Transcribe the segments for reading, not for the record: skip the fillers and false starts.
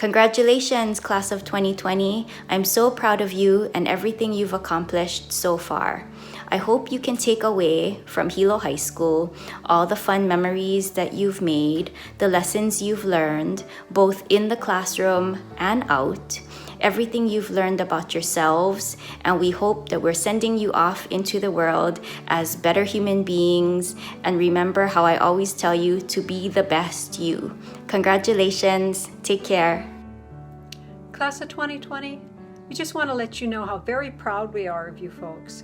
Congratulations, class of 2020. I'm so proud of you and everything you've accomplished so far. I hope you can take away from Hilo High School all the fun memories that you've made, the lessons you've learned, both in the classroom and out, everything you've learned about yourselves, and we hope that we're sending you off into the world as better human beings. And remember how I always tell you to be the best you. Congratulations. Take care. Class of 2020, we just want to let you know how very proud we are of you folks.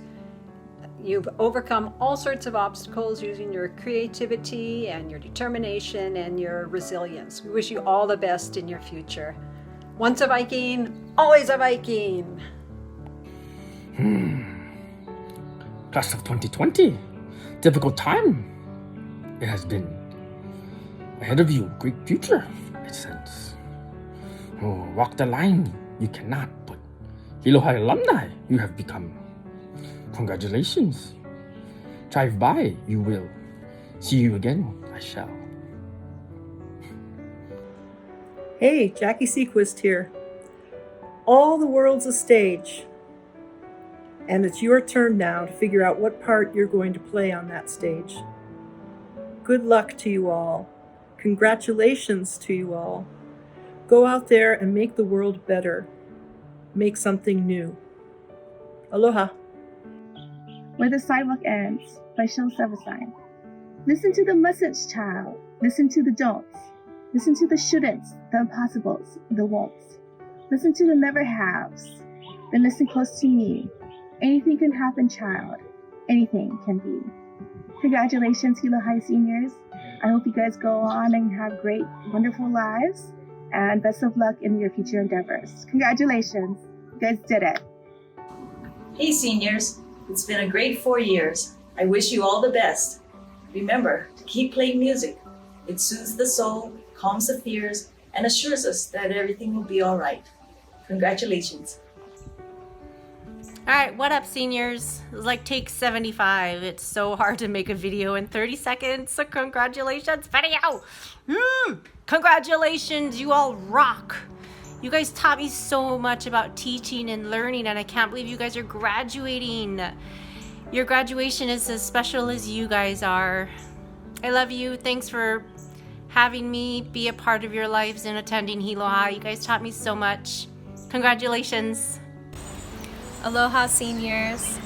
You've overcome all sorts of obstacles using your creativity and your determination and your resilience. We wish you all the best in your future. Once a Viking, always a Viking. Class of 2020, difficult time. It has been ahead of you, great future, it says. Oh, walk the line, you cannot, but Hilo High alumni, you have become. Congratulations. Drive by, you will. See you again, I shall. Hey, Jackie Sequist here. All the world's a stage, and it's your turn now to figure out what part you're going to play on that stage. Good luck to you all. Congratulations to you all. Go out there and make the world better. Make something new. Aloha. Where the Sidewalk Ends by Shel Silverstein. Listen to the message, child. Listen to the don'ts. Listen to the shouldn'ts, the impossibles, the won'ts. Listen to the never haves. Then listen close to me. Anything can happen, child. Anything can be. Congratulations, Hilo High seniors. I hope you guys go on and have great, wonderful lives. And best of luck in your future endeavors. Congratulations. You guys did it. Hey seniors, it's been a great 4 years. I wish you all the best. Remember to keep playing music. It soothes the soul, calms the fears, and assures us that everything will be all right. Congratulations. All right, what up, seniors? It's like take 75. It's so hard to make a video in 30 seconds, so congratulations, video! Congratulations, you all rock! You guys taught me so much about teaching and learning, and I can't believe you guys are graduating. Your graduation is as special as you guys are. I love you. Thanks for having me be a part of your lives and attending Hilo High. You guys taught me so much. Congratulations. Aloha seniors.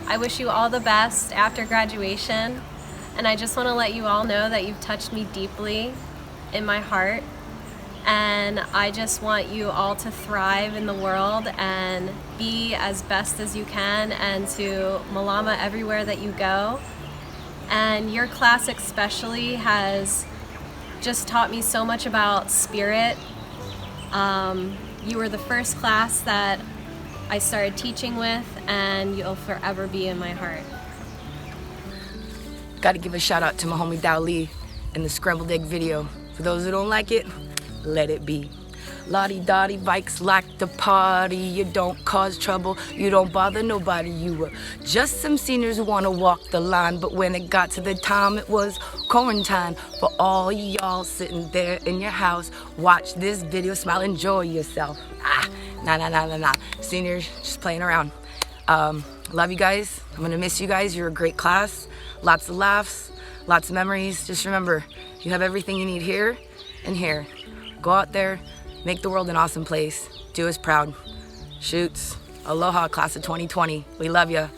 I wish you all the best after graduation, and I just want to let you all know that you've touched me deeply in my heart, and I just want you all to thrive in the world and be as best as you can, and to malama everywhere that you go. And your class especially has just taught me so much about spirit. You were the first class that I started teaching with, and you'll forever be in my heart. Gotta give a shout out to my homie Dao Lee in the scrambled egg video. For those who don't like it, let it be. Lottie-dottie bikes like to party. You don't cause trouble, you don't bother nobody. You were just some seniors who wanna walk the line. But when it got to the time, it was quarantine. For all y'all sitting there in your house, watch this video, smile, enjoy yourself. Nah. Seniors, just playing around. Love you guys. I'm gonna miss you guys. You're a great class. Lots of laughs, lots of memories. Just remember, you have everything you need here and here. Go out there, make the world an awesome place. Do us proud. Shoots. Aloha, class of 2020. We love ya.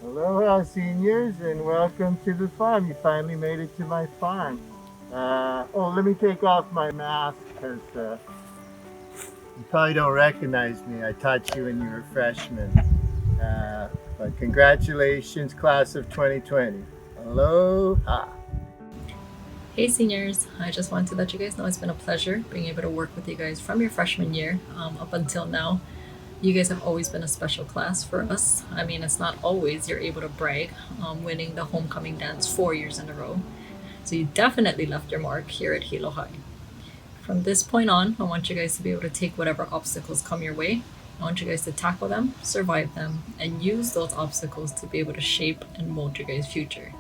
Aloha, seniors, and welcome to the farm. You finally made it to my farm. Let me take off my mask because you probably don't recognize me. I taught you when you were freshmen. But congratulations, class of 2020. Aloha. Hey seniors, I just wanted to let you guys know it's been a pleasure being able to work with you guys from your freshman year up until now. You guys have always been a special class for us. I mean, it's not always you're able to brag winning the homecoming dance 4 years in a row. So you definitely left your mark here at Hilo High. From this point on, I want you guys to be able to take whatever obstacles come your way. I want you guys to tackle them, survive them, and use those obstacles to be able to shape and mold your guys' future.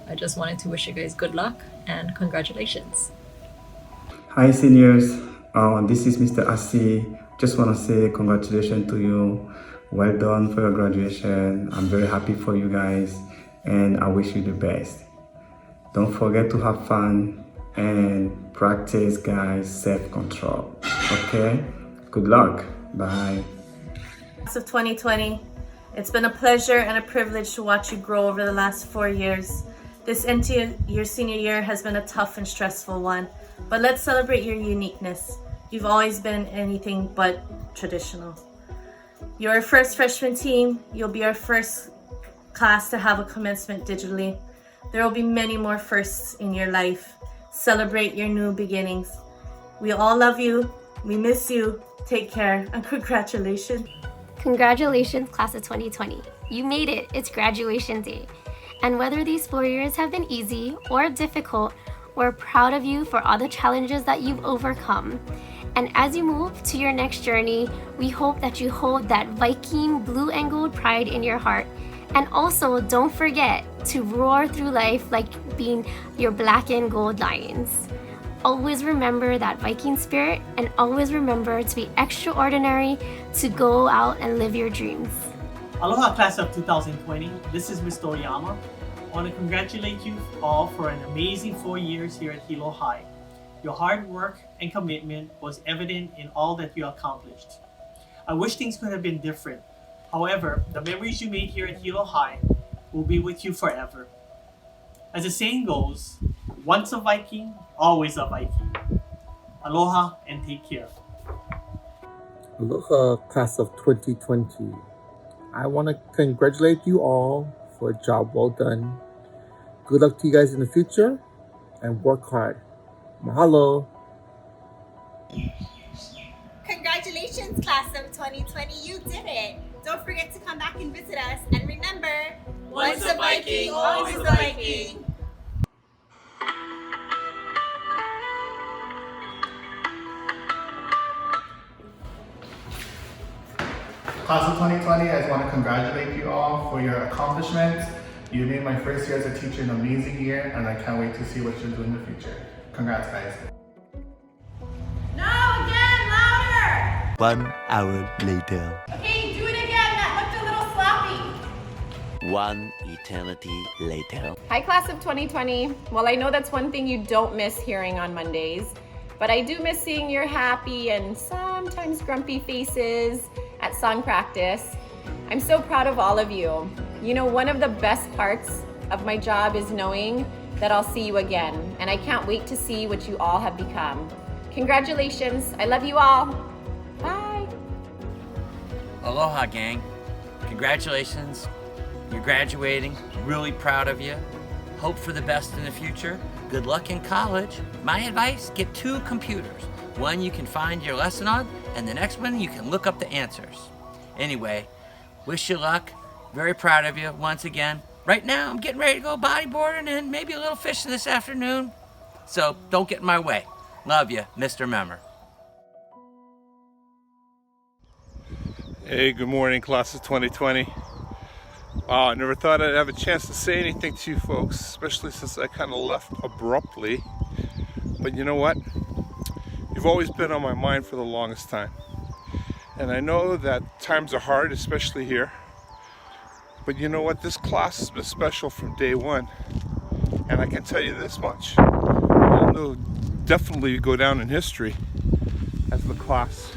I just wanted to wish you guys good luck and congratulations. Hi seniors, this is Mr. Asi. Just want to say congratulations to you. Well done for your graduation. I'm very happy for you guys and I wish you the best. Don't forget to have fun and practice guys self-control. Okay? Good luck. Bye. Class of 2020, it's been a pleasure and a privilege to watch you grow over the last 4 years. This into your senior year has been a tough and stressful one, but let's celebrate your uniqueness. You've always been anything but traditional. You're our first freshman team. You'll be our first class to have a commencement digitally. There will be many more firsts in your life. Celebrate your new beginnings. We all love you. We miss you. Take care and congratulations. Congratulations, class of 2020. You made it. It's graduation day. And whether these 4 years have been easy or difficult, we're proud of you for all the challenges that you've overcome. And as you move to your next journey, we hope that you hold that Viking blue and gold pride in your heart. And also, don't forget to roar through life like being your black and gold lions. Always remember that Viking spirit and always remember to be extraordinary, to go out and live your dreams. Aloha class of 2020, this is Mr. Oyama. I want to congratulate you all for an amazing 4 years here at Hilo High. Your hard work and commitment was evident in all that you accomplished. I wish things could have been different. However, the memories you made here at Hilo High will be with you forever. As the saying goes, once a Viking, always a Viking. Aloha and take care. Aloha, class of 2020. I want to congratulate you all for a job well done. Good luck to you guys in the future and work hard. Mahalo. Congratulations, class of 2020. You did it. Don't forget to come back and visit us. And remember, once a Viking, always a Viking. Class of 2020, I just want to congratulate you all for your accomplishments. You made my first year as a teacher an amazing year, and I can't wait to see what you'll do in the future. Congrats, guys. No, again, louder. 1 hour later. Okay, do it again. That looked a little sloppy. 1 eternity later. Hi, class of 2020. Well, I know that's one thing you don't miss hearing on Mondays, but I do miss seeing your happy and sometimes grumpy faces at song practice. I'm so proud of all of you. You know, one of the best parts of my job is knowing that I'll see you again, and I can't wait to see what you all have become. Congratulations. I love you all. Bye. Aloha, gang. Congratulations. You're graduating. Really proud of you. Hope for the best in the future. Good luck in college. My advice, get 2 computers. One you can find your lesson on, and the next one you can look up the answers. Anyway, wish you luck. Very proud of you once again. Right now, I'm getting ready to go bodyboarding and maybe a little fishing this afternoon. So don't get in my way. Love you, Mr. Memmer. Hey, good morning, class of 2020. Wow, I never thought I'd have a chance to say anything to you folks, especially since I kind of left abruptly. But you know what? You've always been on my mind for the longest time. And I know that times are hard, especially here. But you know what? This class has been special from day one. And I can tell you this much. You'll definitely go down in history as the class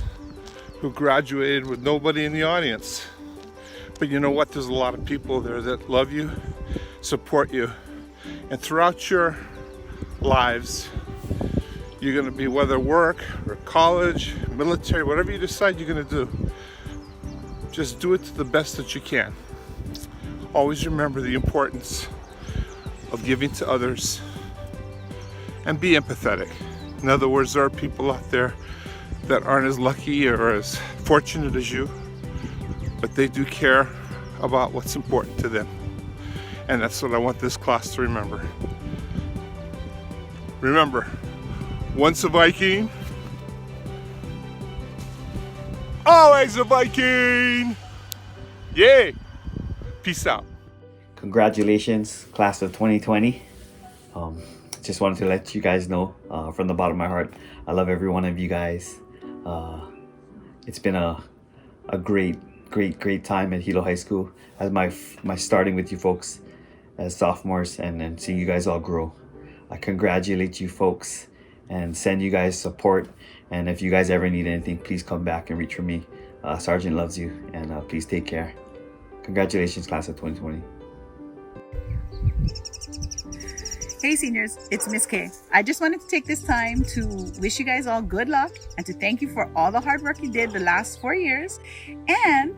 who graduated with nobody in the audience. But you know what? There's a lot of people there that love you, support you. And throughout your lives, you're going to be, whether work or college, military, whatever you decide you're going to do, just do it to the best that you can. Always remember the importance of giving to others and be empathetic. In other words, there are people out there that aren't as lucky or as fortunate as you, but they do care about what's important to them. And that's what I want this class to remember. Remember, once a Viking, always a Viking! Yay! Peace out. Congratulations, class of 2020. just wanted to let you guys know from the bottom of my heart, I love every one of you guys. It's been a great time at Hilo High School as my starting with you folks as sophomores and seeing you guys all grow. I congratulate you folks and send you guys support. And if you guys ever need anything, please come back and reach for me. Sergeant loves you, and please take care. Congratulations, class of 2020. Hey seniors, it's Miss K. I just wanted to take this time to wish you guys all good luck and to thank you for all the hard work you did the last 4 years. And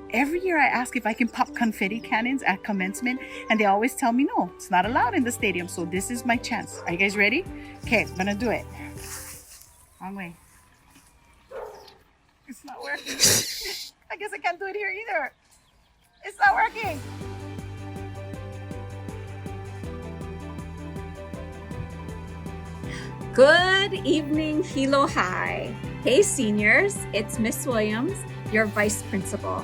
every year I ask if I can pop confetti cannons at commencement, and they always tell me no, it's not allowed in the stadium. So this is my chance. Are you guys ready? Okay, I'm gonna do it. Wrong way. It's not working. I guess I can't do it here either. It's not working. Good evening, Hilo High. Hey seniors, it's Miss Williams, your vice principal.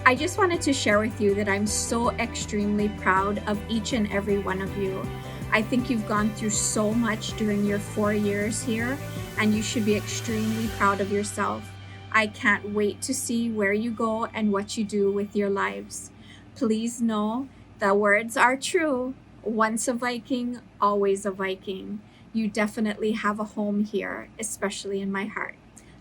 I just wanted to share with you that I'm so extremely proud of each and every one of you. I think you've gone through so much during your 4 years here, and you should be extremely proud of yourself. I can't wait to see where you go and what you do with your lives. Please know the words are true. Once a Viking, always a Viking. You definitely have a home here, especially in my heart.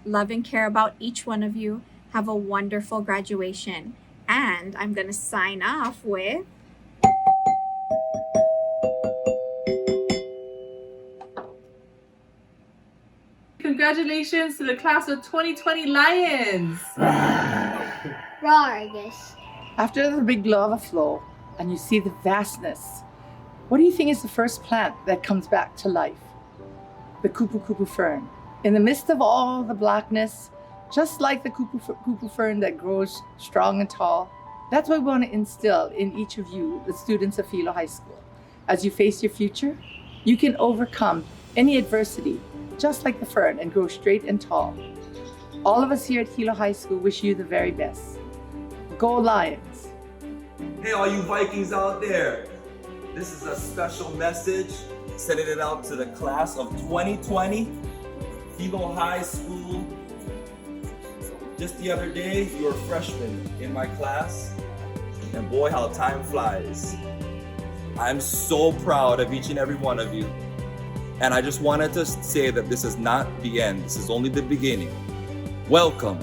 Love and care about each one of you. Have a wonderful graduation. And I'm going to sign off with... Congratulations to the class of 2020 Lions! Argus. After the big lava flow and you see the vastness, what do you think is the first plant that comes back to life? The kupu kupu fern. In the midst of all the blackness, just like the kupu fern that grows strong and tall, that's what we want to instill in each of you, the students of Hilo High School. As you face your future, you can overcome any adversity, just like the fern, and grow straight and tall. All of us here at Hilo High School wish you the very best. Go Lions! Hey, all you Vikings out there. This is a special message, sending it out to the class of 2020, Hilo High School. Just the other day, you were freshmen in my class, and boy, how time flies. I'm so proud of each and every one of you. And I just wanted to say that this is not the end. This is only the beginning. Welcome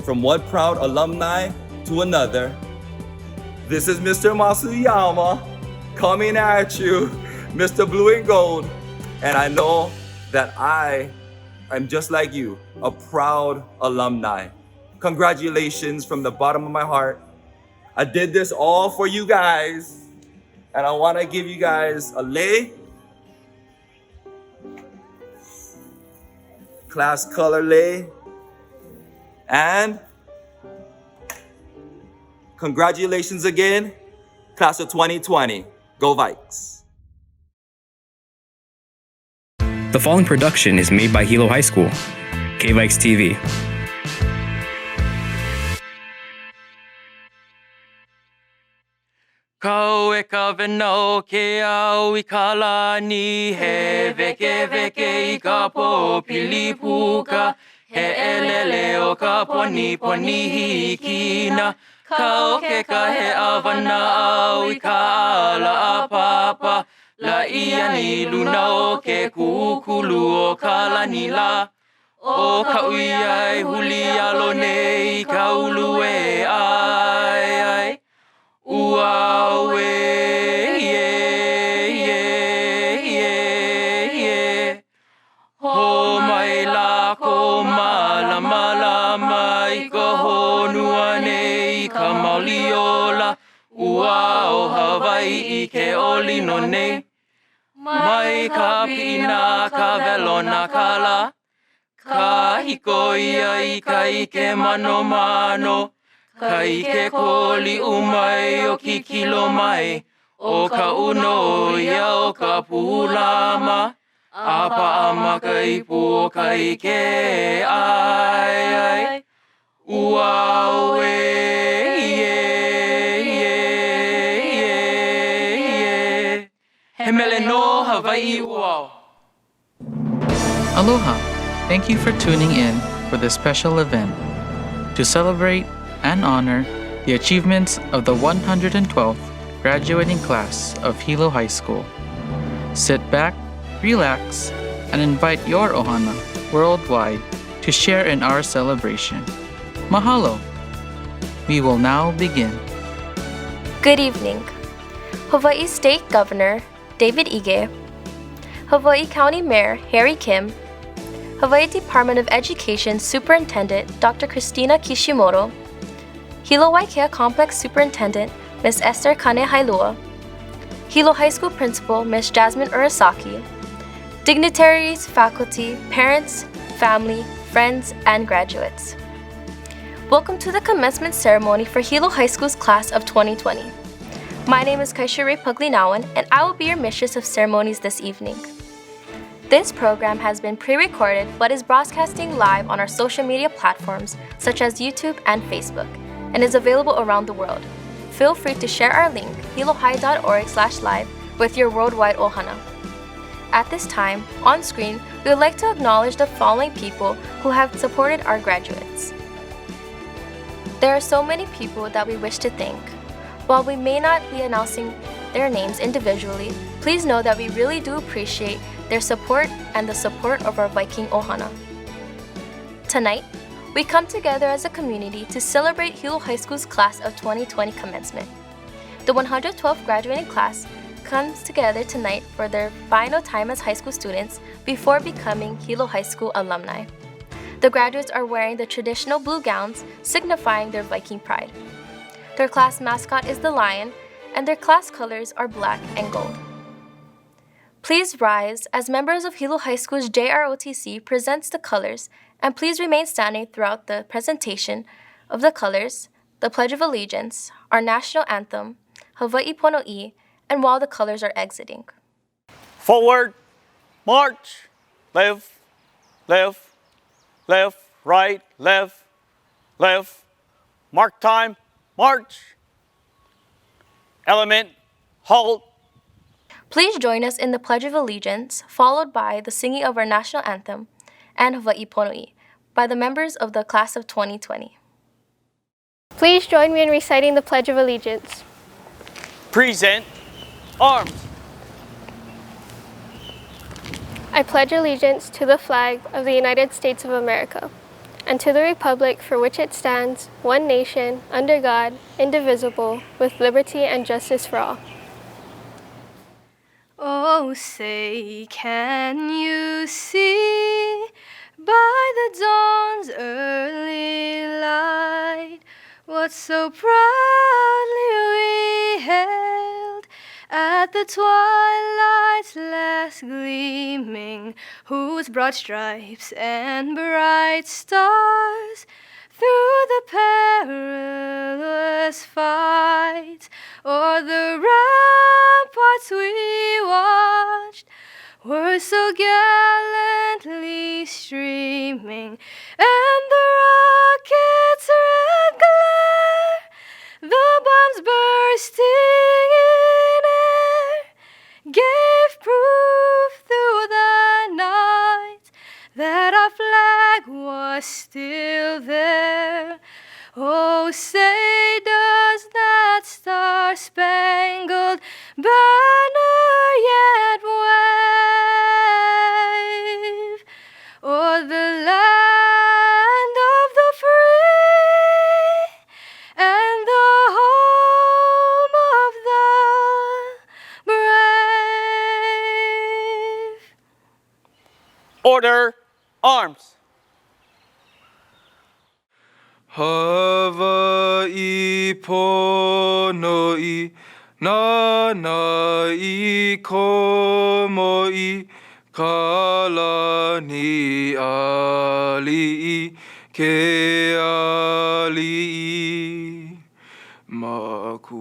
from one proud alumni to another. This is Mr. Masuyama coming at you, Mr. Blue and Gold. And I know that I am just like you, a proud alumni. Congratulations from the bottom of my heart. I did this all for you guys. And I want to give you guys a lei, class color lei, and congratulations again, class of 2020. Go Vikes. The following production is made by Hilo High School, K-Vikes TV. Kau e ka venau ke au I ka lani, he veke veke I ka po pilipuka, he elele o ka poni poni hikina, kau ke ka he avana au I ka ala a papa, la ia ni luna o ke kukulu o ka lani la, o ka ui ai huli alo nei ka ulu e ai ai. Ua we ho mai la ko mala mala mai ka honua nei ka mauliola ua o Hawaii I ke olino nei mai ka pina ka velona kala ka hiko ia I ka ike mano mano ka ike koli umai o ki kilo mai, o ka uno ia o ka pulama, apa ama ka ipu o ka ike ai ai. Ua we he mele no Hawaii Hawaii ua. Aloha! Thank you for tuning in for this special event to celebrate and honor the achievements of the 112th graduating class of Hilo High School. Sit back, relax, and invite your ohana worldwide to share in our celebration. Mahalo! We will now begin. Good evening. Hawaii State Governor David Ige, Hawaii County Mayor Harry Kim, Hawaii Department of Education Superintendent Dr. Christina Kishimoto, Hilo Waikea Complex Superintendent Ms. Esther Kane Hailua, Hilo High School Principal Ms. Jasmine Urasaki, dignitaries, faculty, parents, family, friends, and graduates. Welcome to the commencement ceremony for Hilo High School's class of 2020. My name is Kaisha Puglinawan, and I will be your mistress of ceremonies this evening. This program has been pre-recorded but is broadcasting live on our social media platforms such as YouTube and Facebook, and is available around the world. Feel free to share our link, hilohigh.org/live, with your worldwide ohana. At this time, on screen, we would like to acknowledge the following people who have supported our graduates. There are so many people that we wish to thank. While we may not be announcing their names individually, please know that we really do appreciate their support and the support of our Viking ohana. Tonight, we come together as a community to celebrate Hilo High School's class of 2020 commencement. The 112th graduating class comes together tonight for their final time as high school students before becoming Hilo High School alumni. The graduates are wearing the traditional blue gowns, signifying their Viking pride. Their class mascot is the lion, and their class colors are black and gold. Please rise as members of Hilo High School's JROTC presents the colors, and please remain standing throughout the presentation of the colors, the Pledge of Allegiance, our national anthem, Hawaii Pono'i, and while the colors are exiting. Forward, march, left, left, left, right, left, left, mark time, march, element, halt. Please join us in the Pledge of Allegiance, followed by the singing of our national anthem and Hawaii Pono'i by the members of the class of 2020. Please join me in reciting the Pledge of Allegiance. Present arms. I pledge allegiance to the flag of the United States of America and to the republic for which it stands, one nation, under God, indivisible, with liberty and justice for all. Oh, say, can you see by the dawn's early light what so proudly we hailed at the twilight's last gleaming, whose broad stripes and bright stars through the perilous fight o'er the ramparts we watched were so gallantly streaming, and the rocket's red glare, the bombs bursting in air, gave proof through the night that our flag was still there. Oh, say does that star-spangled banner yet wave o'er the land of the free and the home of the brave? Order, arms. Hawaii Pono'i, Nana'i Komoi, Kalani Ali'i, Ke Ali'i, Makualani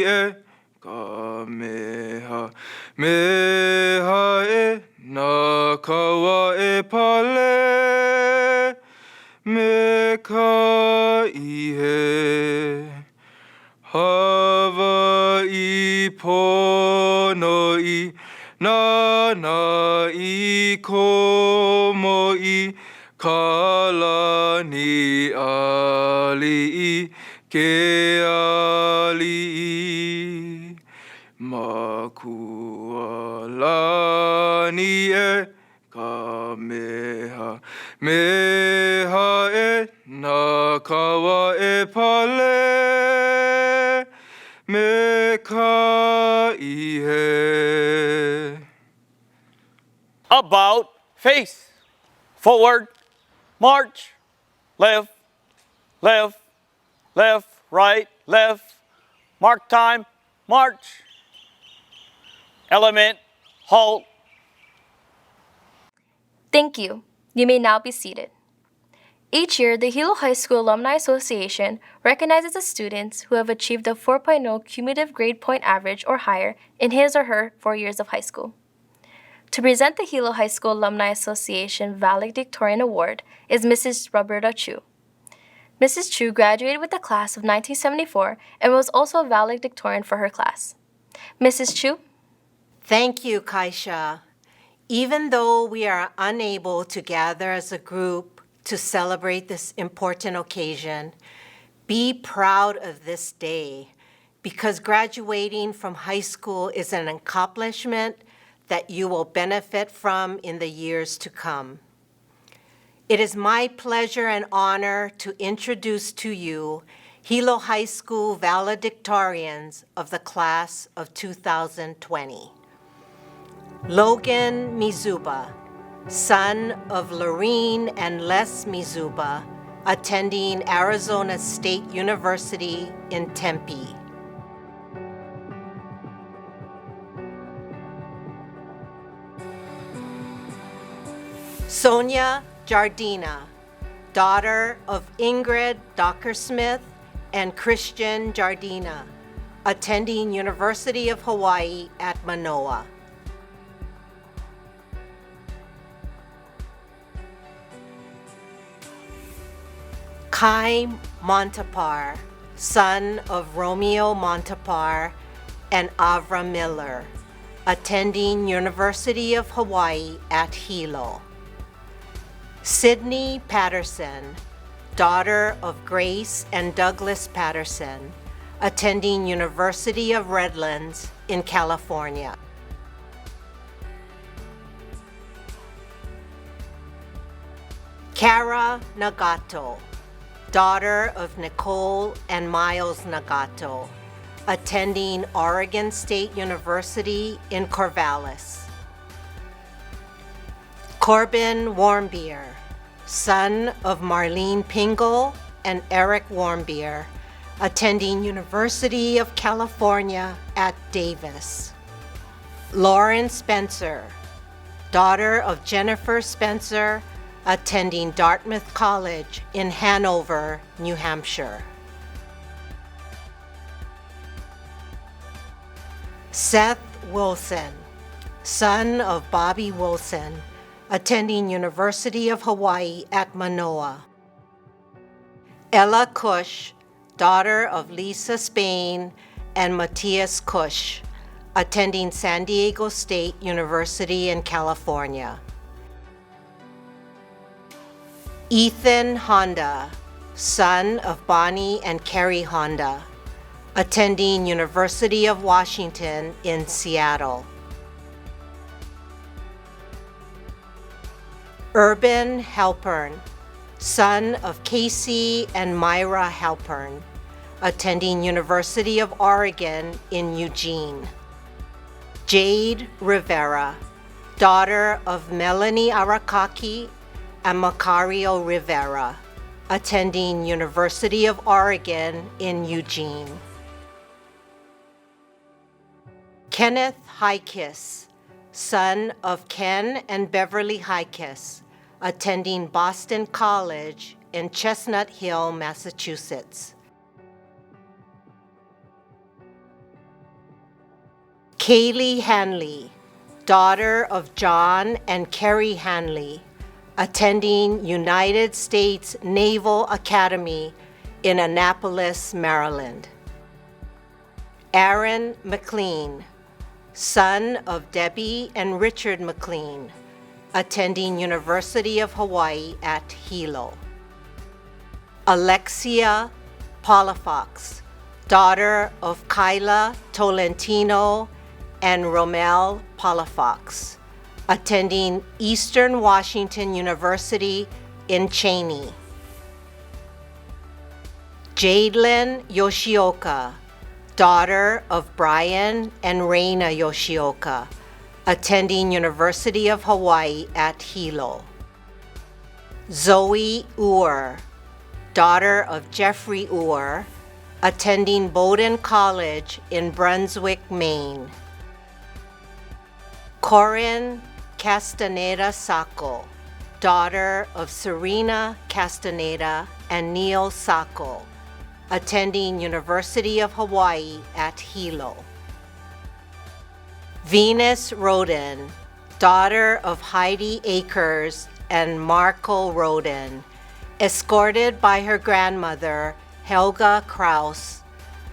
e, Kameha, Meha e, Nakawa e Pale, Meka ihe, Hawaii ponoi nanai komoi kalani ali ke ali makualani e kameha meha e nakawa e pale me ka ihe. About face. Forward, march, left, left, left, right, left. Mark time, march. Element, halt. Thank you. You may now be seated. Each year, the Hilo High School Alumni Association recognizes the students who have achieved a 4.0 cumulative grade point average or higher in his or her 4 years of high school. To present the Hilo High School Alumni Association Valedictorian Award is Mrs. Roberta Chu. Mrs. Chu graduated with the class of 1974 and was also a valedictorian for her class. Mrs. Chu? Thank you, Kaisha. Even though we are unable to gather as a group to celebrate this important occasion, be proud of this day because graduating from high school is an accomplishment that you will benefit from in the years to come. It is my pleasure and honor to introduce to you Hilo High School valedictorians of the class of 2020. Logan Mizuba, son of Lorene and Les Mizuba, attending Arizona State University in Tempe. Sonia Jardina, daughter of Ingrid Dockersmith and Christian Jardina, attending University of Hawaii at Manoa. Kai Montapar, son of Romeo Montapar and Avra Miller, attending University of Hawaii at Hilo. Sydney Patterson, daughter of Grace and Douglas Patterson, attending University of Redlands in California. Kara Nagato, daughter of Nicole and Miles Nagato, attending Oregon State University in Corvallis. Corbin Warmbier, son of Marlene Pingle and Eric Warmbier, attending University of California at Davis. Lauren Spencer, daughter of Jennifer Spencer, attending Dartmouth College in Hanover, New Hampshire. Seth Wilson, son of Bobby Wilson, attending University of Hawaii at Manoa. Ella Cush, daughter of Lisa Spain and Matthias Cush, attending San Diego State University in California. Ethan Honda, son of Bonnie and Kerry Honda, attending University of Washington in Seattle. Urban Halpern, son of Casey and Myra Halpern, attending University of Oregon in Eugene. Jade Rivera, daughter of Melanie Arakaki and Macario Rivera, attending University of Oregon in Eugene. Kenneth Highkiss, son of Ken and Beverly Highkiss, attending Boston College in Chestnut Hill, Massachusetts. Kaylee Hanley, daughter of John and Kerry Hanley, attending United States Naval Academy in Annapolis, Maryland. Aaron McLean, son of Debbie and Richard McLean, attending University of Hawaii at Hilo. Alexia Palafox, daughter of Kyla Tolentino and Romel Palafox, attending Eastern Washington University in Cheney. Jadelyn Yoshioka, daughter of Brian and Reina Yoshioka, attending University of Hawaii at Hilo. Zoe Uhr, daughter of Jeffrey Uhr, attending Bowdoin College in Brunswick, Maine. Corinne Castaneda Sacco, daughter of Serena Castaneda and Neil Sacco, attending University of Hawaii at Hilo. Venus Roden, daughter of Heidi Akers and Marco Roden, escorted by her grandmother, Helga Kraus,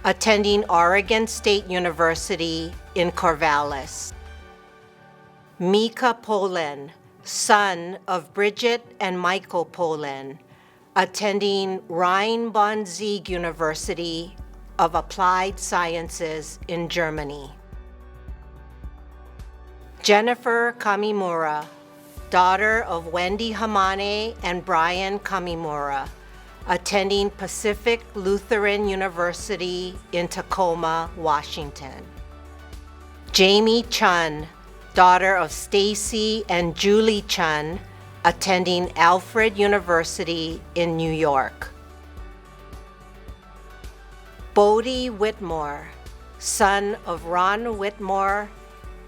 attending Oregon State University in Corvallis. Mika Polen, son of Bridget and Michael Polen, attending Rhein-Bonn-Sieg University of Applied Sciences in Germany. Jennifer Kamimura, daughter of Wendy Hamane and Brian Kamimura, attending Pacific Lutheran University in Tacoma, Washington. Jamie Chun, daughter of Stacy and Julie Chun, attending Alfred University in New York. Bodie Whitmore, son of Ron Whitmore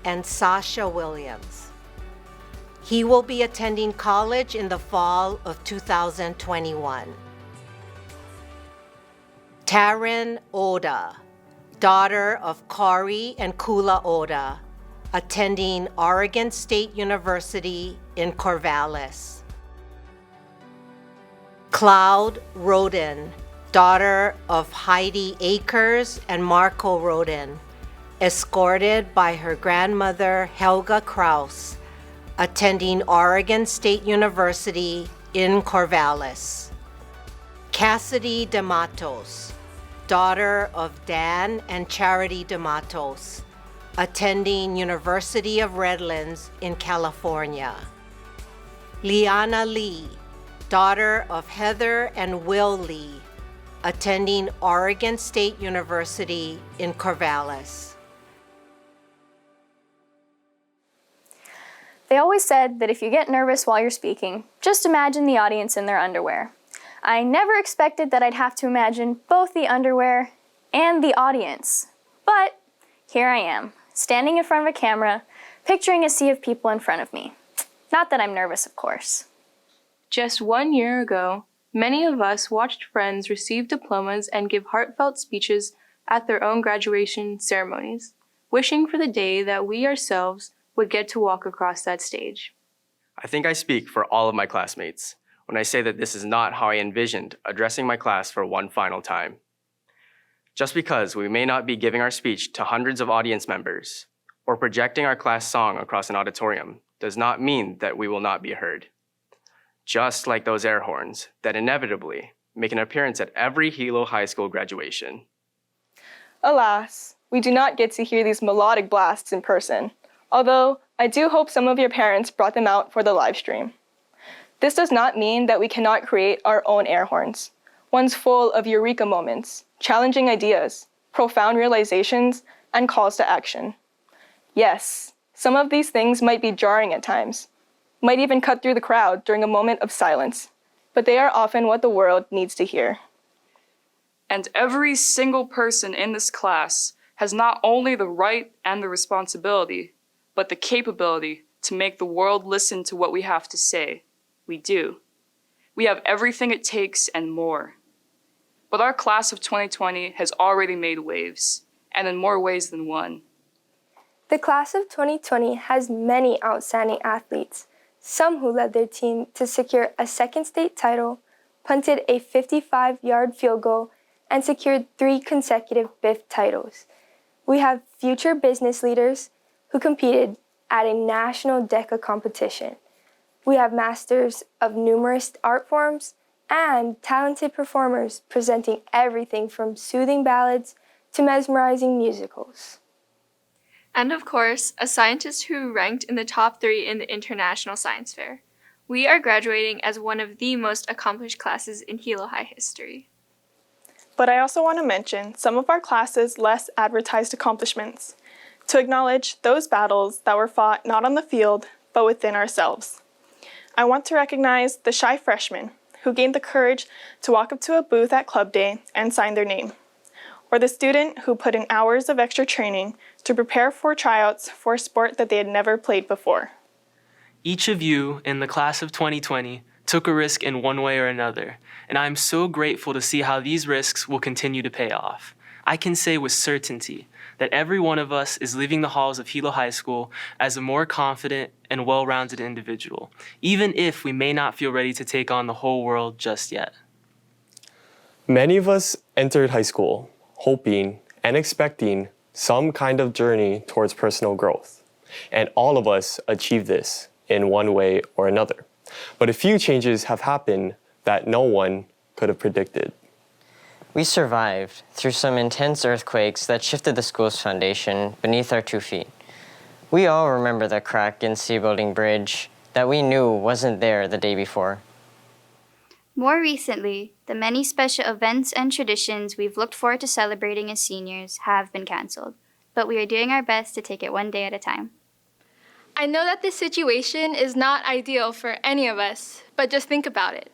and Sasha Williams. He will be attending college in the fall of 2021. Taryn Oda, daughter of Cory and Kula Oda, attending Oregon State University in Corvallis. Cloud Roden, daughter of Heidi Akers and Marco Roden, escorted by her grandmother Helga Kraus, attending Oregon State University in Corvallis. Cassidy DeMatos, daughter of Dan and Charity DeMatos, attending University of Redlands in California. Liana Lee, daughter of Heather and Will Lee, attending Oregon State University in Corvallis. They always said that if you get nervous while you're speaking, just imagine the audience in their underwear. I never expected that I'd have to imagine both the underwear and the audience. But here I am, standing in front of a camera, picturing a sea of people in front of me. Not that I'm nervous, of course. Just 1 year ago, many of us watched friends receive diplomas and give heartfelt speeches at their own graduation ceremonies, wishing for the day that we ourselves would get to walk across that stage. I think I speak for all of my classmates when I say that this is not how I envisioned addressing my class for one final time. Just because we may not be giving our speech to hundreds of audience members or projecting our class song across an auditorium does not mean that we will not be heard. Just like those air horns that inevitably make an appearance at every Hilo High School graduation. Alas, we do not get to hear these melodic blasts in person, although I do hope some of your parents brought them out for the live stream. This does not mean that we cannot create our own air horns, ones full of eureka moments, challenging ideas, profound realizations, and calls to action. Yes, some of these things might be jarring at times, might even cut through the crowd during a moment of silence, but they are often what the world needs to hear. And every single person in this class has not only the right and the responsibility, but the capability to make the world listen to what we have to say. We do. We have everything it takes and more. But our class of 2020 has already made waves, and in more ways than one. The class of 2020 has many outstanding athletes, some who led their team to secure a second state title, punted a 55-yard field goal, and secured 3 consecutive BIF titles. We have future business leaders who competed at a national DECA competition. We have masters of numerous art forms and talented performers presenting everything from soothing ballads to mesmerizing musicals. And of course, a scientist who ranked in the top 3 in the International Science Fair. We are graduating as one of the most accomplished classes in Hilo High history. But I also want to mention some of our class's less advertised accomplishments, to acknowledge those battles that were fought not on the field, but within ourselves. I want to recognize the shy freshmen who gained the courage to walk up to a booth at Club Day and sign their name, or the student who put in hours of extra training to prepare for tryouts for a sport that they had never played before. Each of you in the class of 2020 took a risk in one way or another, and I am so grateful to see how these risks will continue to pay off. I can say with certainty that every one of us is leaving the halls of Hilo High School as a more confident and well-rounded individual, even if we may not feel ready to take on the whole world just yet. Many of us entered high school hoping and expecting some kind of journey towards personal growth, and all of us achieved this in one way or another. But a few changes have happened that no one could have predicted. We survived through some intense earthquakes that shifted the school's foundation beneath our 2 feet. We all remember the crack in C Building Bridge that we knew wasn't there the day before. More recently, the many special events and traditions we've looked forward to celebrating as seniors have been canceled, but we are doing our best to take it one day at a time. I know that this situation is not ideal for any of us, but just think about it.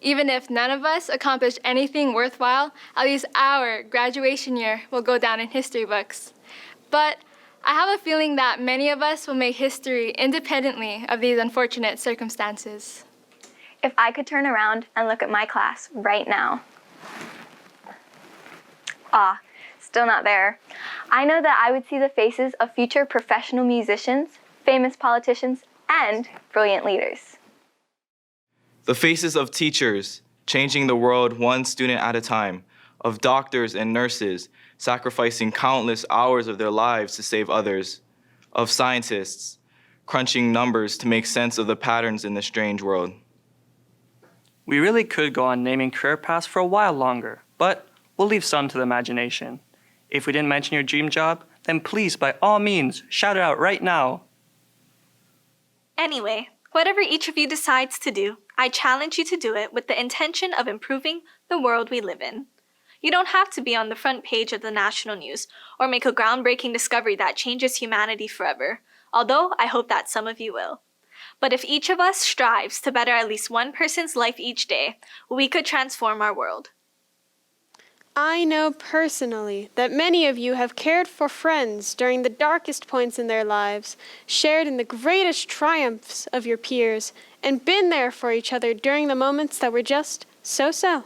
Even if none of us accomplish anything worthwhile, at least our graduation year will go down in history books. But I have a feeling that many of us will make history independently of these unfortunate circumstances. If I could turn around and look at my class right now. Still not there. I know that I would see the faces of future professional musicians, famous politicians, and brilliant leaders. The faces of teachers changing the world one student at a time, of doctors and nurses sacrificing countless hours of their lives to save others, of scientists crunching numbers to make sense of the patterns in this strange world. We really could go on naming career paths for a while longer, but we'll leave some to the imagination. If we didn't mention your dream job, then please, by all means, shout it out right now. Anyway, whatever each of you decides to do, I challenge you to do it with the intention of improving the world we live in. You don't have to be on the front page of the national news or make a groundbreaking discovery that changes humanity forever, although I hope that some of you will. But if each of us strives to better at least one person's life each day, we could transform our world. I know personally that many of you have cared for friends during the darkest points in their lives, shared in the greatest triumphs of your peers, and been there for each other during the moments that were just so-so.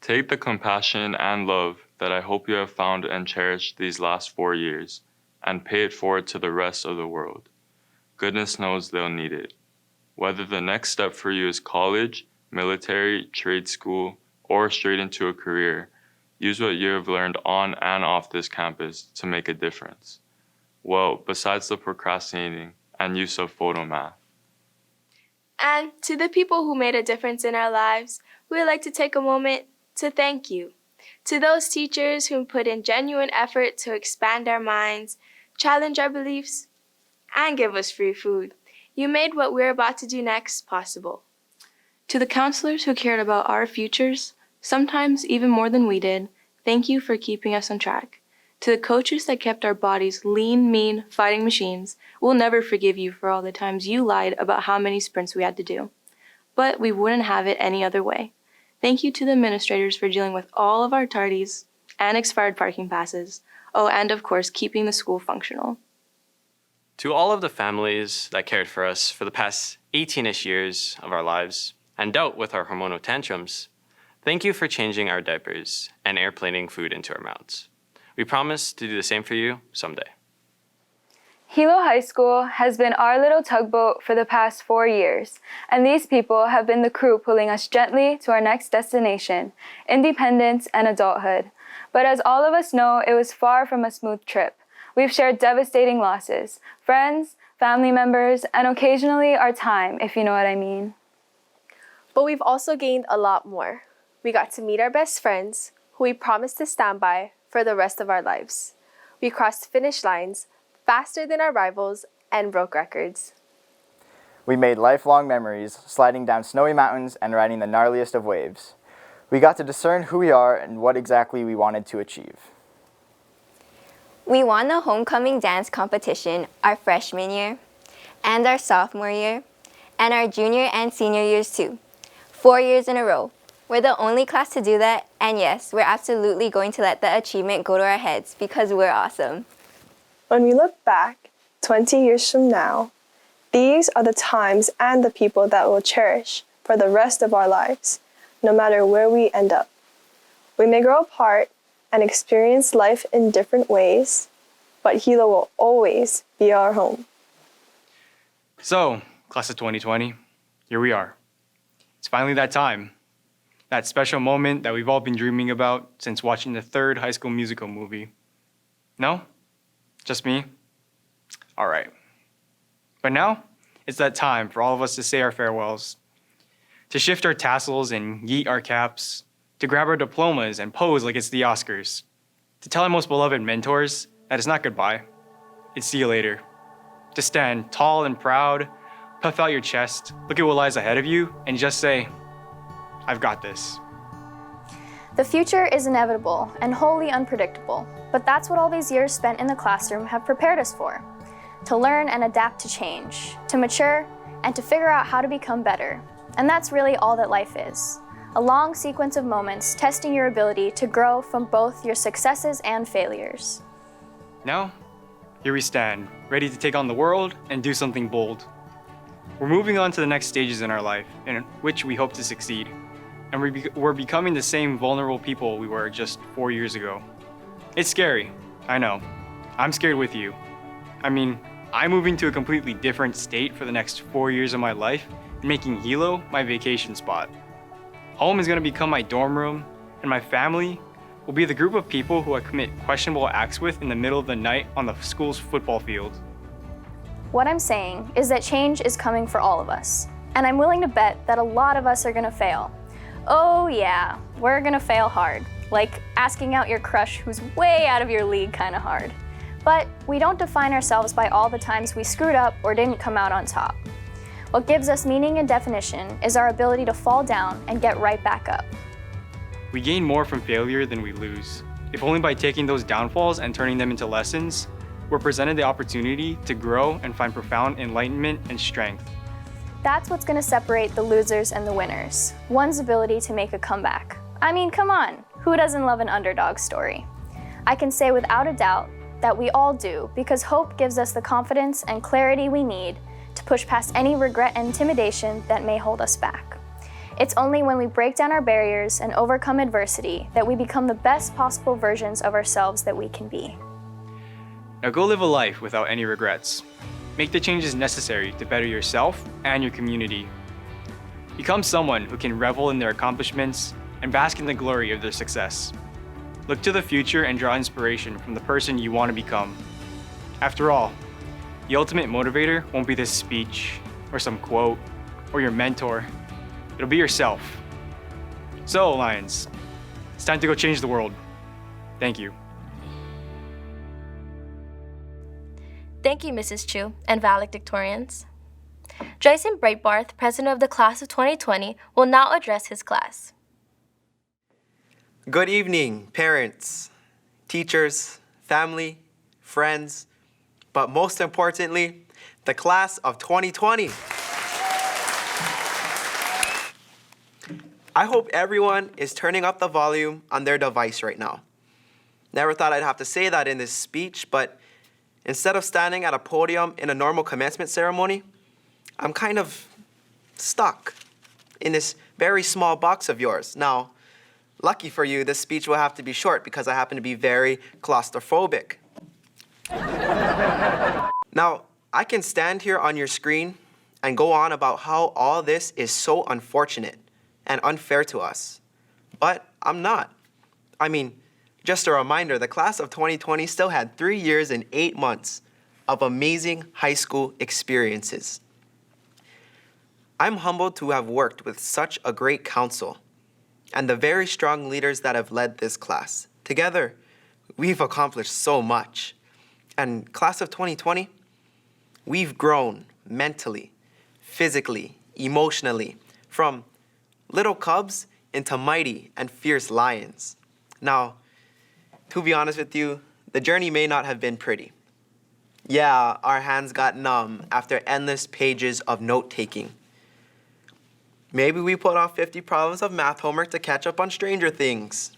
Take the compassion and love that I hope you have found and cherished these last 4 years, and pay it forward to the rest of the world. Goodness knows they'll need it. Whether the next step for you is college, military, trade school, or straight into a career, use what you have learned on and off this campus to make a difference. Well, besides the procrastinating and use of photo math. And to the people who made a difference in our lives, we would like to take a moment to thank you. To those teachers who put in genuine effort to expand our minds, challenge our beliefs, and give us free food. You made what we're about to do next possible. To the counselors who cared about our futures, sometimes even more than we did, thank you for keeping us on track. To the coaches that kept our bodies lean, mean, fighting machines, we'll never forgive you for all the times you lied about how many sprints we had to do. But we wouldn't have it any other way. Thank you to the administrators for dealing with all of our tardies and expired parking passes. Oh, and of course, keeping the school functional. To all of the families that cared for us for the past 18-ish years of our lives and dealt with our hormonal tantrums, thank you for changing our diapers and airplaning food into our mouths. We promise to do the same for you someday. Hilo High School has been our little tugboat for the past 4 years, and these people have been the crew pulling us gently to our next destination, independence and adulthood. But as all of us know, it was far from a smooth trip. We've shared devastating losses, friends, family members, and occasionally our time, if you know what I mean. But we've also gained a lot more. We got to meet our best friends, who we promised to stand by for the rest of our lives. We crossed finish lines faster than our rivals and broke records. We made lifelong memories, sliding down snowy mountains and riding the gnarliest of waves. We got to discern who we are and what exactly we wanted to achieve. We won the homecoming dance competition our freshman year, and our sophomore year, and our junior and senior years too. 4 years in a row. We're the only class to do that, and yes, we're absolutely going to let that achievement go to our heads because we're awesome. When we look back 20 years from now, these are the times and the people that we'll cherish for the rest of our lives, no matter where we end up. We may grow apart and experience life in different ways, but Hilo will always be our home. So, class of 2020, here we are. It's finally that time. That special moment that we've all been dreaming about since watching the third High School Musical movie. No? Just me? All right. But now, it's that time for all of us to say our farewells, to shift our tassels and yeet our caps, to grab our diplomas and pose like it's the Oscars, to tell our most beloved mentors that it's not goodbye, it's see you later, to stand tall and proud, puff out your chest, look at what lies ahead of you, and just say, I've got this. The future is inevitable and wholly unpredictable, but that's what all these years spent in the classroom have prepared us for. To learn and adapt to change, to mature, and to figure out how to become better. And that's really all that life is. A long sequence of moments testing your ability to grow from both your successes and failures. Now, here we stand, ready to take on the world and do something bold. We're moving on to the next stages in our life, in which we hope to succeed. And we're becoming the same vulnerable people we were just 4 years ago. It's scary, I know. I'm scared with you. I mean, I'm moving to a completely different state for the next 4 years of my life and making Hilo my vacation spot. Home is gonna become my dorm room, and my family will be the group of people who I commit questionable acts with in the middle of the night on the school's football field. What I'm saying is that change is coming for all of us, and I'm willing to bet that a lot of us are gonna fail. Oh yeah, we're gonna fail hard, like asking out your crush who's way out of your league kinda hard. But we don't define ourselves by all the times we screwed up or didn't come out on top. What gives us meaning and definition is our ability to fall down and get right back up. We gain more from failure than we lose, if only by taking those downfalls and turning them into lessons. We're presented the opportunity to grow and find profound enlightenment and strength. That's what's gonna separate the losers and the winners, one's ability to make a comeback. I mean, come on, who doesn't love an underdog story? I can say without a doubt that we all do, because hope gives us the confidence and clarity we need to push past any regret and intimidation that may hold us back. It's only when we break down our barriers and overcome adversity that we become the best possible versions of ourselves that we can be. Now go live a life without any regrets. Make the changes necessary to better yourself and your community. Become someone who can revel in their accomplishments and bask in the glory of their success. Look to the future and draw inspiration from the person you want to become. After all, the ultimate motivator won't be this speech or some quote or your mentor. It'll be yourself. So, Lions, it's time to go change the world. Thank you. Thank you, Mrs. Chu and valedictorians. Jason Breitbarth, president of the class of 2020, will now address his class. Good evening, parents, teachers, family, friends, but most importantly, the class of 2020. I hope everyone is turning up the volume on their device right now. Never thought I'd have to say that in this speech, but instead of standing at a podium in a normal commencement ceremony, I'm kind of stuck in this very small box of yours. Now, lucky for you, this speech will have to be short because I happen to be very claustrophobic. Now, I can stand here on your screen and go on about how all this is so unfortunate and unfair to us, but I'm not. I mean, Just a reminder, the class of 2020 still had 3 years and 8 months of amazing high school experiences. I'm humbled to have worked with such a great council and the very strong leaders that have led this class. Together, we've accomplished so much. And class of 2020, we've grown mentally, physically, emotionally, from little cubs into mighty and fierce lions. Now, to be honest with you, the journey may not have been pretty. Yeah, our hands got numb after endless pages of note-taking. Maybe we put off 50 problems of math homework to catch up on Stranger Things.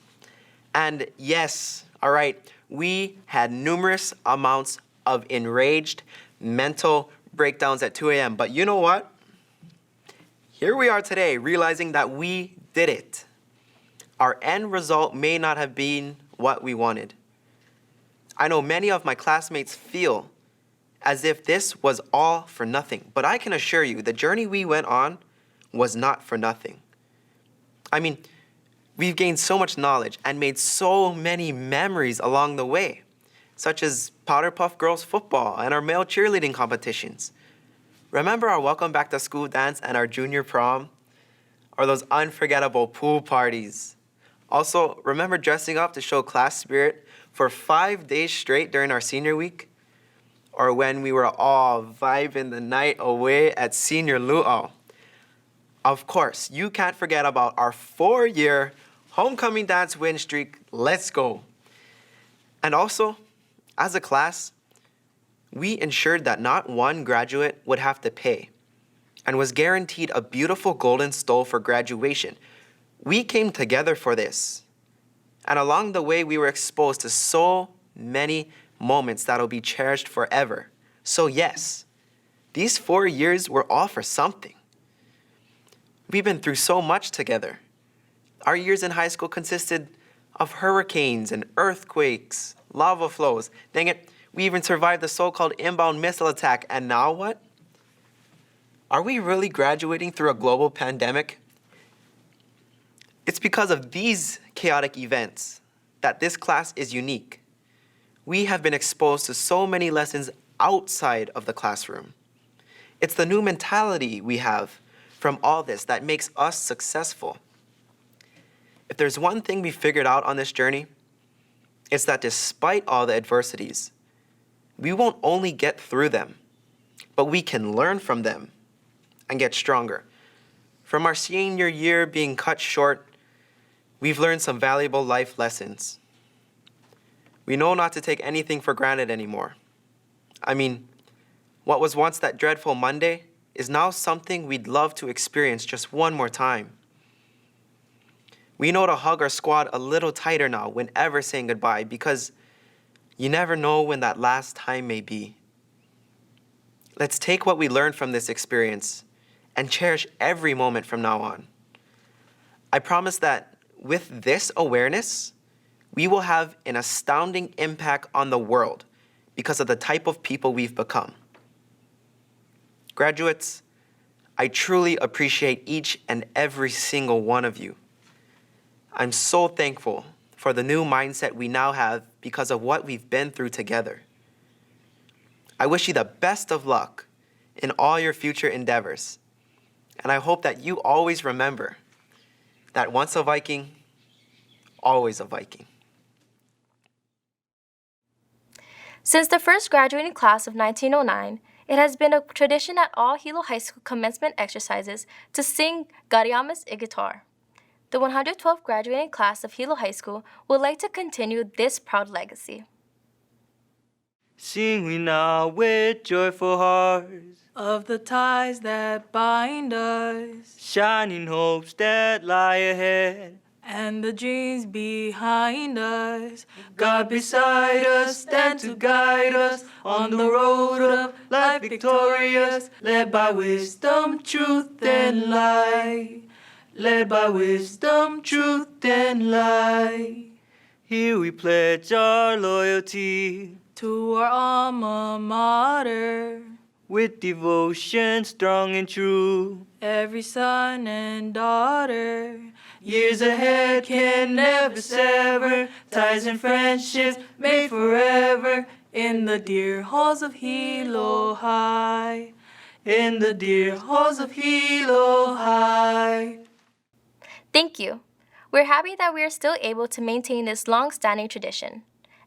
And yes, all right, we had numerous amounts of enraged mental breakdowns at 2 a.m. But you know what? Here we are today, realizing that we did it. Our end result may not have been what we wanted. I know many of my classmates feel as if this was all for nothing, but I can assure you the journey we went on was not for nothing. I mean, we've gained so much knowledge and made so many memories along the way, such as Powder Puff Girls football and our male cheerleading competitions. Remember our welcome back to school dance and our junior prom? Or those unforgettable pool parties? Also, remember dressing up to show class spirit for 5 days straight during our senior week? Or when we were all vibing the night away at senior luau? Of course, you can't forget about our 4-year homecoming dance win streak. Let's go. And also, as a class, we ensured that not one graduate would have to pay and was guaranteed a beautiful golden stole for graduation. We came together for this. And along the way, we were exposed to so many moments that'll be cherished forever. So yes, these 4 years were all for something. We've been through so much together. Our years in high school consisted of hurricanes and earthquakes, lava flows. Dang it, we even survived the so-called inbound missile attack. And now what? Are we really graduating through a global pandemic? It's because of these chaotic events that this class is unique. We have been exposed to so many lessons outside of the classroom. It's the new mentality we have from all this that makes us successful. If there's one thing we figured out on this journey, it's that despite all the adversities, we won't only get through them, but we can learn from them and get stronger. From our senior year being cut short, we've learned some valuable life lessons. We know not to take anything for granted anymore. I mean, what was once that dreadful Monday is now something we'd love to experience just one more time. We know to hug our squad a little tighter now whenever saying goodbye, because you never know when that last time may be. Let's take what we learned from this experience and cherish every moment from now on. I promise that with this awareness, we will have an astounding impact on the world because of the type of people we've become. Graduates, I truly appreciate each and every single one of you. I'm so thankful for the new mindset we now have because of what we've been through together. I wish you the best of luck in all your future endeavors, and I hope that you always remember that once a Viking, always a Viking. Since the first graduating class of 1909, it has been a tradition at all Hilo High School commencement exercises to sing Gariamas Igitar. The 112th graduating class of Hilo High School would like to continue this proud legacy. Sing we now with joyful hearts of the ties that bind us, shining hopes that lie ahead, and the dreams behind us. God beside us, stand to guide us on the road of life victorious, led by wisdom, truth, and light. Led by wisdom, truth, and light. Here we pledge our loyalty to our alma mater. with devotion strong and true. Every son and daughter, years ahead can never sever ties and friendships made forever in the dear halls of Hilo High. In the dear halls of Hilo High. Thank you. We're happy that we are still able to maintain this long-standing tradition.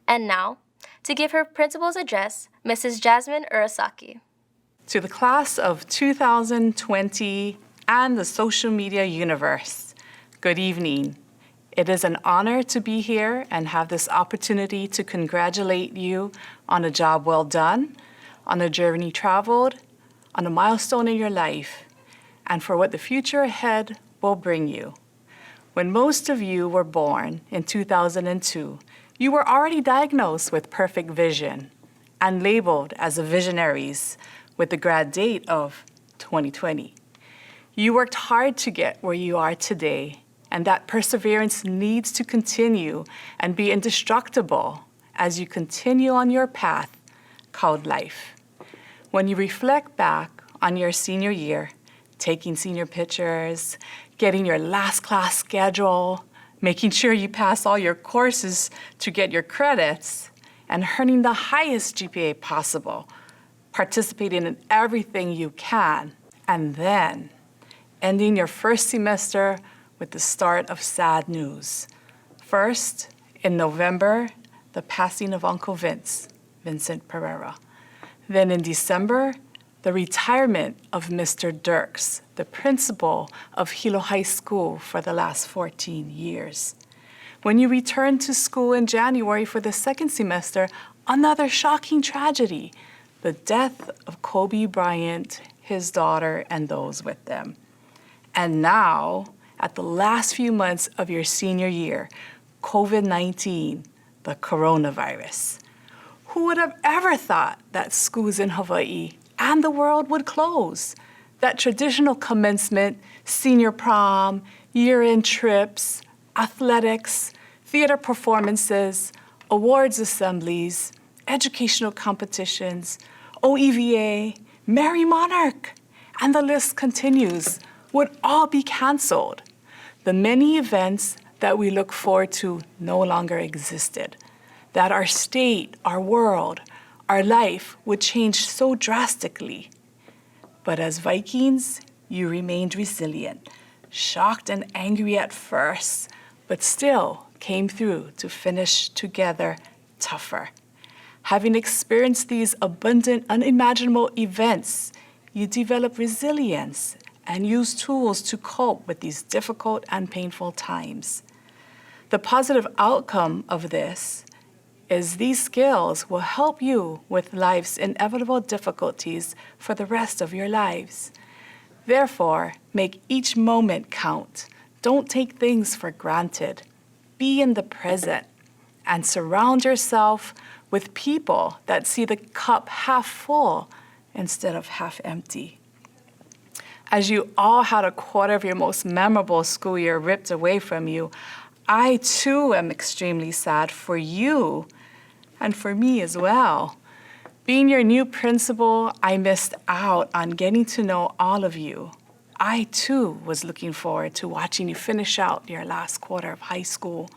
And now, to give her principal's address, Mrs. Jasmine Urasaki. To the class of 2020 and the social media universe, good evening. It is an honor to be here and have this opportunity to congratulate you on a job well done, on a journey traveled, on a milestone in your life, and for what the future ahead will bring you. When most of you were born in 2002, you were already diagnosed with perfect vision and labeled as visionaries with the grad date of 2020. You worked hard to get where you are today, and that perseverance needs to continue and be indestructible as you continue on your path called life. When you reflect back on your senior year, taking senior pictures, getting your last class schedule, making sure you pass all your courses to get your credits, and earning the highest GPA possible, participating in everything you can, and then ending your first semester with the start of sad news. First, in November, the passing of Uncle Vincent Pereira. Then in December, the retirement of Mr. Dirks, the principal of Hilo High School for the last 14 years. When you returned to school in January for the second semester, another shocking tragedy, the death of Kobe Bryant, his daughter, and those with them. And now, at the last few months of your senior year, COVID-19, the coronavirus. Who would have ever thought that schools in Hawaii and the world would close? That traditional commencement, senior prom, year-end trips, athletics, theater performances, awards assemblies, educational competitions, OEVA, Merry Monarch, and the list continues, would all be canceled. The many events that we look forward to no longer existed, that our state, our world, our life would change so drastically. But as Vikings, you remained resilient, shocked and angry at first, but still came through to finish together tougher. Having experienced these abundant, unimaginable events, you develop resilience and use tools to cope with these difficult and painful times. The positive outcome of this is these skills will help you with life's inevitable difficulties for the rest of your lives. Therefore, make each moment count. Don't take things for granted. Be in the present and surround yourself with people that see the cup half full instead of half empty. As you all had a quarter of your most memorable school year ripped away from you, I too am extremely sad for you and for me as well. Being your new principal, I missed out on getting to know all of you. I too was looking forward to watching you finish out your last quarter of high school,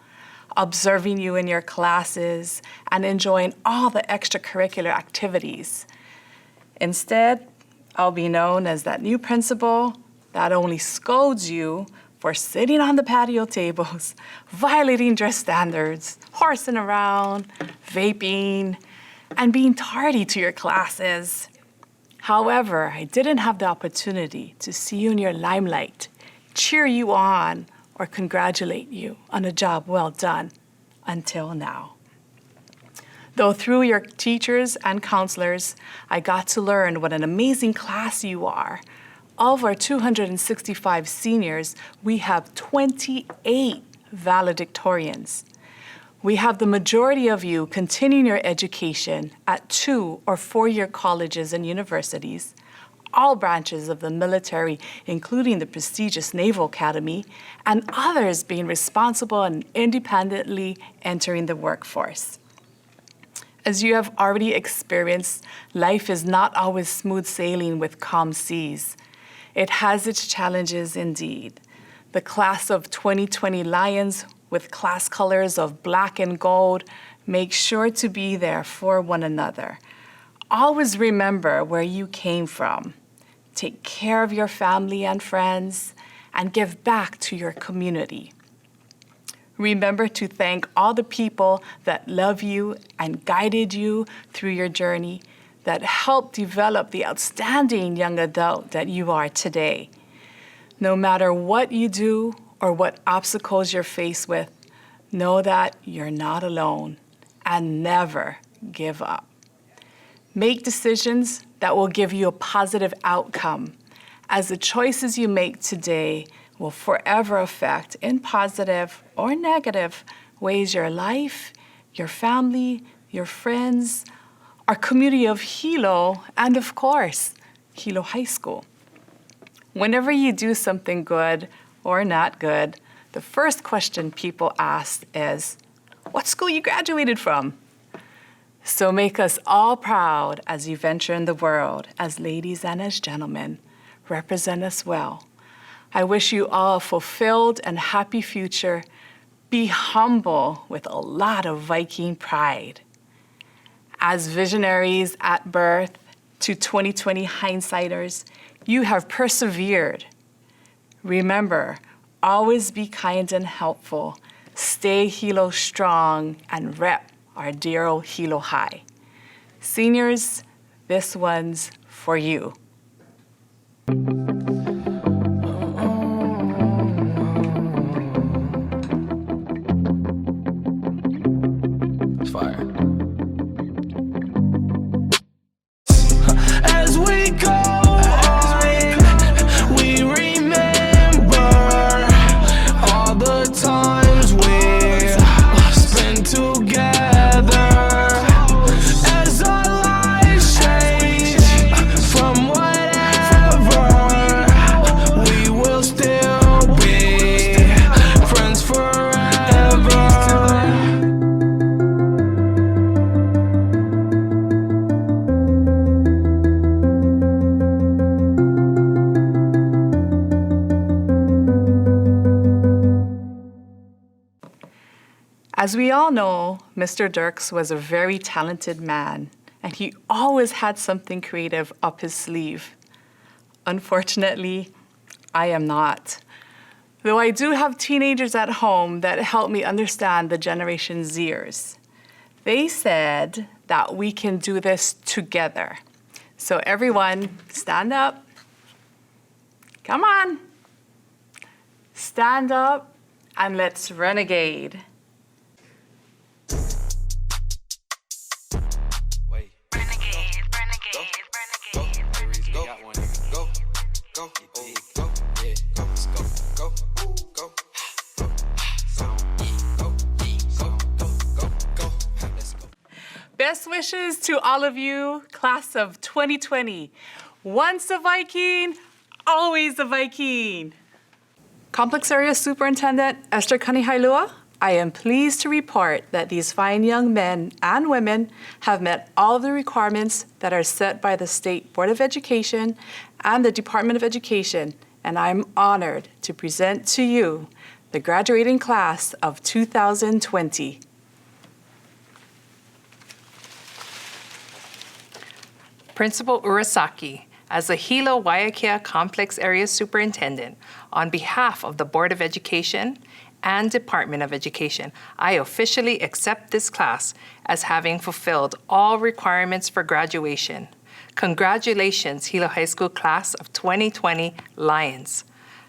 observing you in your classes, and enjoying all the extracurricular activities. Instead, I'll be known as that new principal that only scolds you for sitting on the patio tables, violating dress standards, horsing around, vaping, and being tardy to your classes. However, I didn't have the opportunity to see you in your limelight, cheer you on, or congratulate you on a job well done until now. Though through your teachers and counselors, I got to learn what an amazing class you are. Of our 265 seniors, we have 28 valedictorians. We have the majority of you continuing your education at 2- or 4-year colleges and universities, all branches of the military, including the prestigious Naval Academy, and others being responsible and independently entering the workforce. As you have already experienced, life is not always smooth sailing with calm seas. It has its challenges indeed. The class of 2020 Lions, with class colors of black and gold, make sure to be there for one another. Always remember where you came from. Take care of your family and friends, and give back to your community. Remember to thank all the people that love you and guided you through your journey, that helped develop the outstanding young adult that you are today. No matter what you do or what obstacles you're faced with, know that you're not alone, and never give up. Make decisions that will give you a positive outcome, as the choices you make today will forever affect, in positive or negative ways, your life, your family, your friends, our community of Hilo, and of course, Hilo High School. Whenever you do something good or not good, the first question people ask is, what school you graduated from? So make us all proud as you venture in the world, as ladies and as gentlemen. Represent us well. I wish you all a fulfilled and happy future. Be humble with a lot of Viking pride. As visionaries at birth to 2020 hindsighters, you have persevered. Remember, always be kind and helpful. Stay Hilo strong and rep our dear old Hilo High. Seniors, this one's for you. Fire. As we go on, we remember all the times we spent together. As our lives change from whatever, we will still be friends forever. As we all know, Mr. Dirks was a very talented man, and he always had something creative up his sleeve. Unfortunately, I am not. Though I do have teenagers at home that help me understand the Generation Zers. They said that we can do this together. So everyone, stand up. Come on. Stand up and let's renegade. Best wishes to all of you, class of 2020. Once a Viking, always a Viking. Complex Area Superintendent Esther Kanihailua, I am pleased to report that these fine young men and women have met all of the requirements that are set by the State Board of Education and the Department of Education, and I'm honored to present to you the graduating class of 2020. Principal Urasaki, as the Hilo Waiakea Complex Area Superintendent, on behalf of the Board of Education and Department of Education, I officially accept this class as having fulfilled all requirements for graduation. Congratulations, Hilo High School Class of 2020 Lions.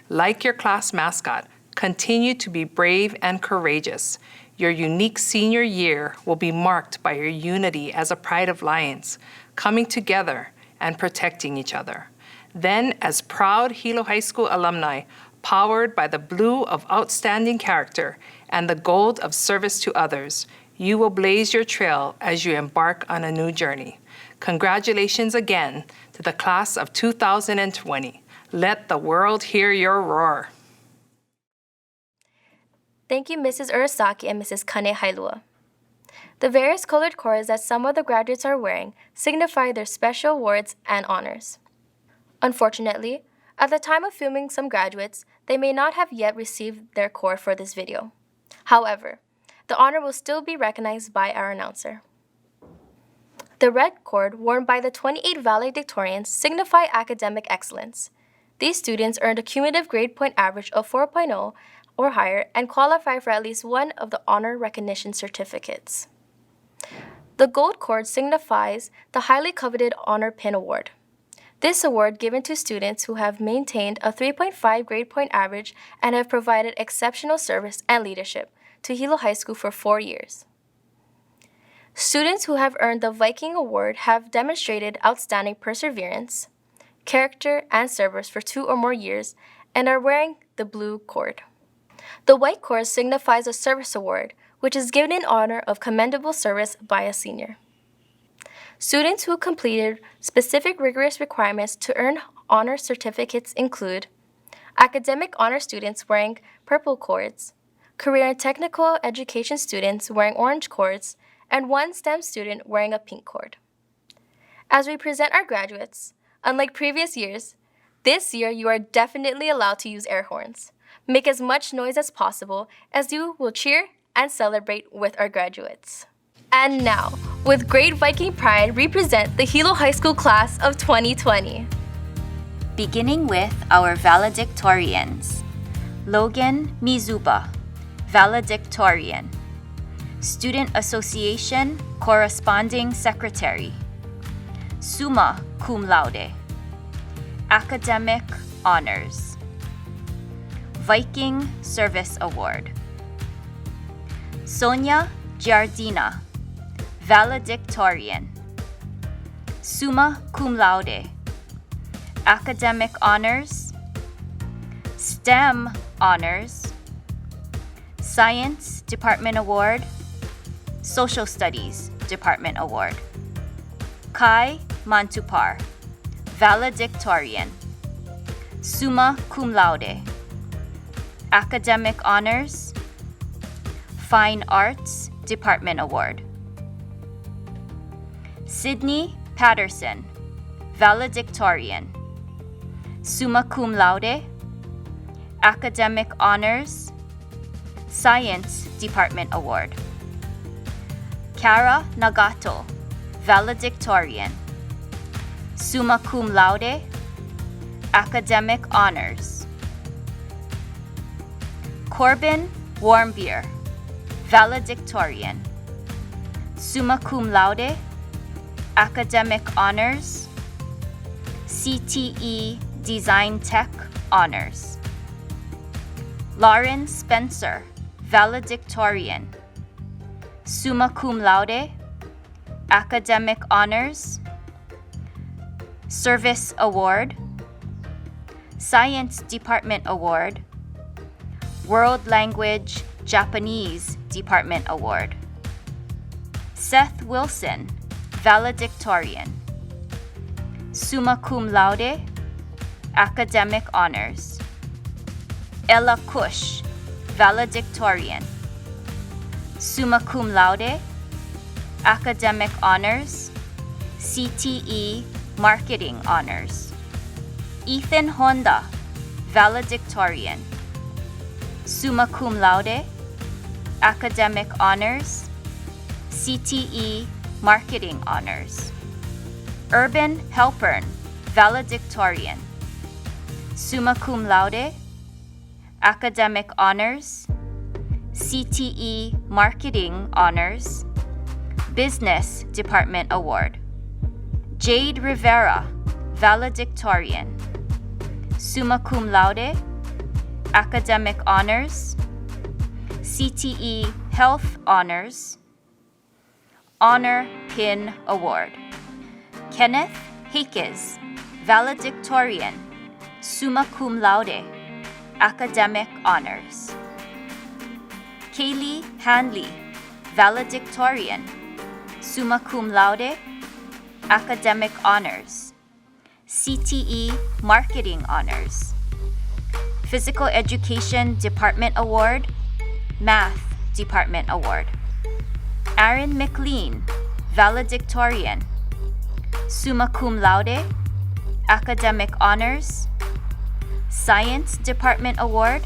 Like your class mascot, continue to be brave and courageous. Your unique senior year will be marked by your unity as a pride of Lions, coming together and protecting each other. Then, as proud Hilo High School alumni, powered by the blue of outstanding character and the gold of service to others, you will blaze your trail as you embark on a new journey. Congratulations again to the class of 2020. Let the world hear your roar. Thank you, Mrs. Urasaki and Mrs. Kanihailua. The various colored cords that some of the graduates are wearing signify their special awards and honors. Unfortunately, at the time of filming some graduates, they may not have yet received their cord for this video. However, the honor will still be recognized by our announcer. The red cord worn by the 28 valedictorians signify academic excellence. These students earned a cumulative grade point average of 4.0 or higher and qualify for at least one of the honor recognition certificates. The gold cord signifies the highly coveted Honor Pin Award. This award given to students who have maintained a 3.5 grade point average and have provided exceptional service and leadership to Hilo High School for 4 years. Students who have earned the Viking Award have demonstrated outstanding perseverance, character, and service for 2 or more years and are wearing the blue cord. The white cord signifies a service award, which is given in honor of commendable service by a senior. Students who completed specific rigorous requirements to earn honor certificates include academic honor students wearing purple cords, career and technical education students wearing orange cords, and one STEM student wearing a pink cord. As we present our graduates, unlike previous years, this year you are definitely allowed to use air horns. Make as much noise as possible as you will cheer and celebrate with our graduates. And now, with great Viking pride, we present the Hilo High School class of 2020. Beginning with our valedictorians. Logan Mizuba, valedictorian. Student Association Corresponding Secretary. Summa cum laude. Academic Honors. Viking Service Award. Sonia Giardina, valedictorian. Summa cum laude. Academic Honors. STEM Honors. Science Department Award. Social Studies Department Award. Kai Mantupar, valedictorian. Summa cum laude. Academic Honors. Fine Arts Department Award. Sydney Patterson, valedictorian. Summa cum laude. Academic Honors. Science Department Award. Kara Nagato, valedictorian. Summa cum laude. Academic Honors. Corbin Warmbier, valedictorian. Summa cum laude. Academic Honors. CTE Design Tech Honors. Lauren Spencer, valedictorian. Summa cum laude. Academic Honors. Service Award. Science Department Award. World Language Japanese Department Award. Seth Wilson, valedictorian. Summa cum laude. Academic Honors. Ella Kush, valedictorian. Summa cum laude. Academic Honors. CTE Marketing Honors. Ethan Honda, valedictorian. Summa cum laude. Academic Honors. CTE Marketing Honors. Urban Halpern, valedictorian. Summa cum laude. Academic Honors. CTE Marketing Honors. Business Department Award. Jade Rivera, valedictorian. Summa cum laude. Academic Honors. CTE Health Honors. Honor Pin Award. Kenneth Hakes, valedictorian. Summa cum laude. Academic Honors. Kaylee Hanley, valedictorian. Summa cum laude. Academic Honors. CTE Marketing Honors. Physical Education Department Award. Math Department Award. Aaron McLean, valedictorian. Summa cum laude, academic honors. Science Department Award,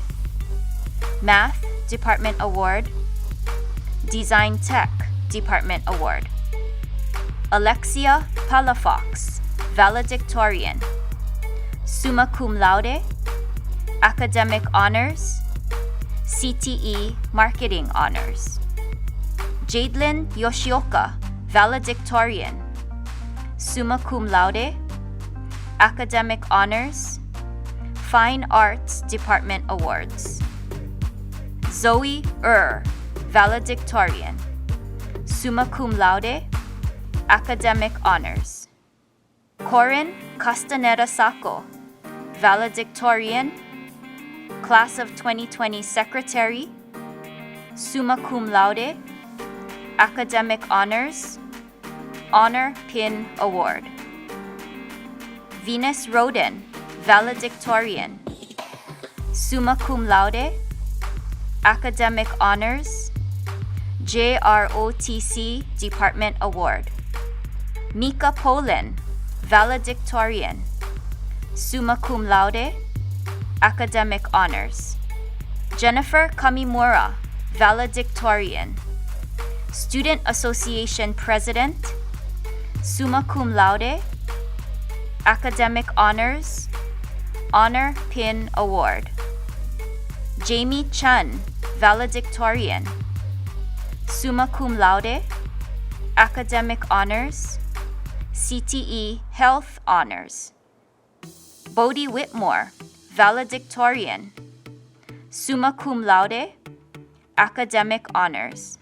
Math Department Award, Design Tech Department Award. Alexia Palafox, valedictorian. Summa cum laude, academic honors. CTE Marketing Honors. Jadelyn Yoshioka, valedictorian. Summa cum laude, academic honors. Fine Arts Department Awards. Zoe valedictorian. Summa cum laude, academic honors. Corin Castaneda Sacco, valedictorian. Class of 2020 Secretary, Summa cum laude, academic honors, Honor Pin Award. Venus Roden, valedictorian, Summa cum laude, academic honors, JROTC Department Award. Mika Polan, valedictorian, Summa cum laude, academic honors. Jennifer Kamimura, valedictorian, Student Association President, Summa cum laude, academic honors, Honor Pin Award. Jamie Chun, valedictorian, Summa cum laude, academic honors, CTE Health Honors. Bodie Whitmore, valedictorian, Summa cum laude, academic honors.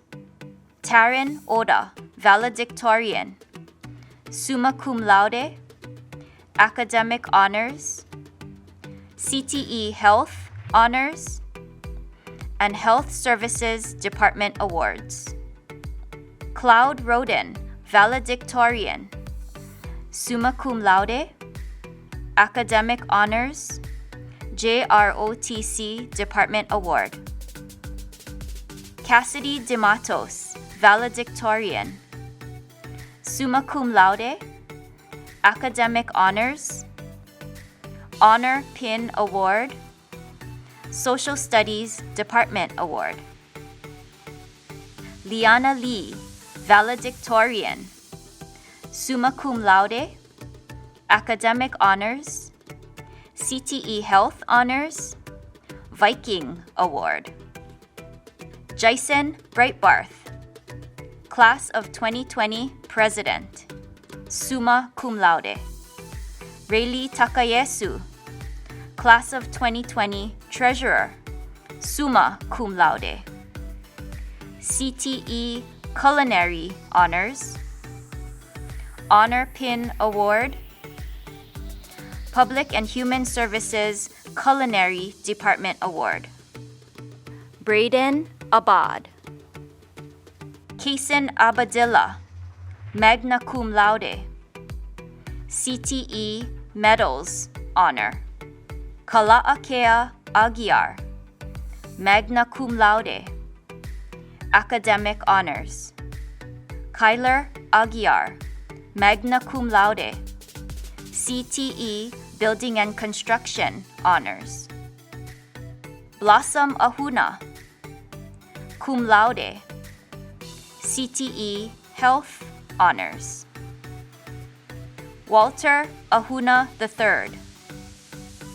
Taryn Oda, valedictorian, Summa cum laude, academic honors, CTE Health Honors, and Health Services Department Awards. Cloud Roden, valedictorian, Summa cum laude, academic honors, JROTC Department Award. Cassidy DeMatos, valedictorian, Summa cum laude, academic honors, Honor Pin Award, Social Studies Department Award. Liana Lee, valedictorian, Summa cum laude, academic honors, CTE Health Honors, Viking Award. Jason Breitbarth, Class of 2020 President, Summa cum laude. Rayleigh Takayesu, Class of 2020 Treasurer, Summa cum laude. CTE Culinary Honors, Honor Pin Award, Public and Human Services Culinary Department Award. Braden Abad. Kason Abadilla, magna cum laude, CTE Medals Honor. Kala'akea Aguiar, magna cum laude, academic honors. Kyler Aguiar, magna cum laude, CTE Building and Construction Honors. Blossom Ahuna, cum laude, CTE Health Honors. Walter Ahuna III,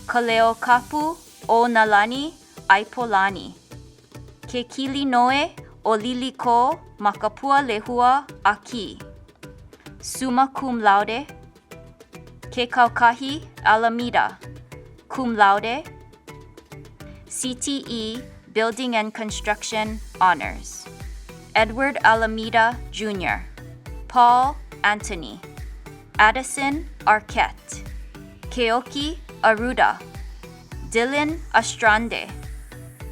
Kaleokapu o Nalani Aipolani, Ke kili noe o liliko makapua lehua aki, Summa cum laude. Ke Kaukahi Alameda, cum laude, CTE Building and Construction Honors. Edward Alameda Jr., Paul Anthony, Addison Arquette, Keoki Aruda, Dylan Astrande,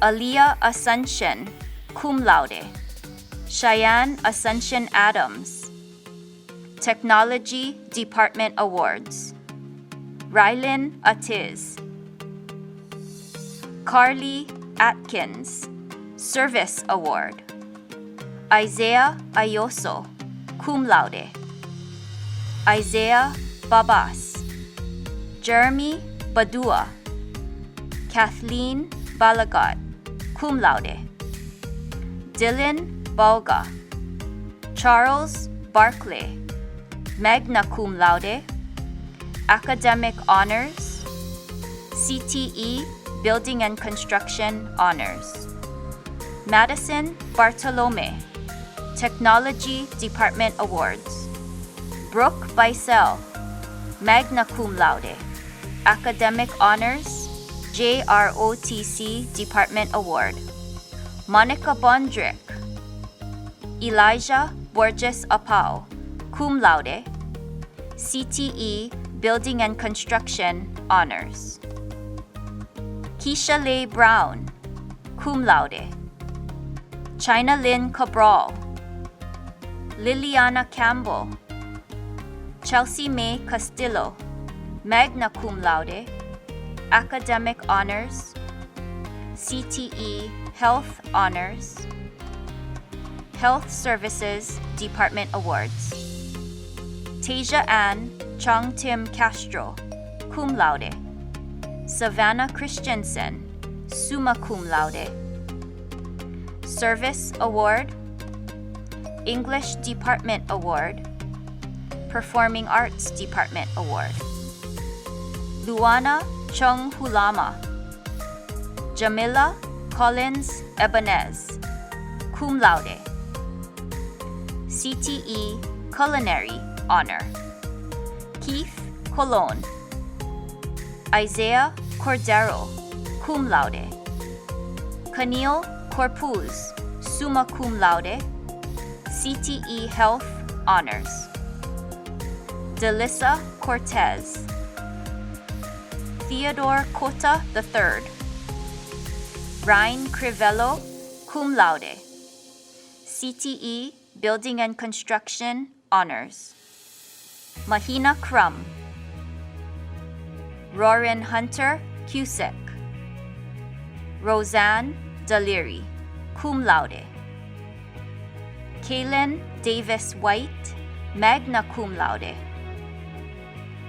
Aliyah Ascension, cum laude, Cheyenne Ascension Adams. Technology Department Awards. Rylan Atiz, Carly Atkins, Service Award. Isaiah Ayoso, cum laude. Isaiah Babas. Jeremy Badua. Kathleen Balagot, cum laude. Dylan Balga. Charles Barclay, magna cum laude. Academic Honors. CTE Building and Construction Honors. Madison Bartolome, Technology Department Awards. Brooke Bicel, magna cum laude. Academic Honors, JROTC Department Award. Monica Bondrick. Elijah Borges Apau, cum laude. CTE Building and Construction Honors. Keisha Leigh Brown, cum laude. China Lynn Cabral. Liliana Campbell. Chelsea May Castillo, magna cum laude. Academic Honors. CTE Health Honors. Health Services Department Awards. Tasia Ann Chung Tim Castro, cum laude. Savannah Christensen, summa cum laude. Service Award. English Department Award. Performing Arts Department Award. Luana Chung Hulama. Jamila Collins Ebanez, cum laude. CTE Culinary Honor. Keith Colon. Isaiah Cordero, cum laude. Camille Corpuz, summa cum laude. CTE Health Honors. Delissa Cortez. Theodore Cota III. Ryan Crivello, cum laude. CTE Building and Construction Honors. Mahina Crum. Rorin Hunter Cusick. Roseanne Daliri, cum laude. Kaylin Davis White, magna cum laude.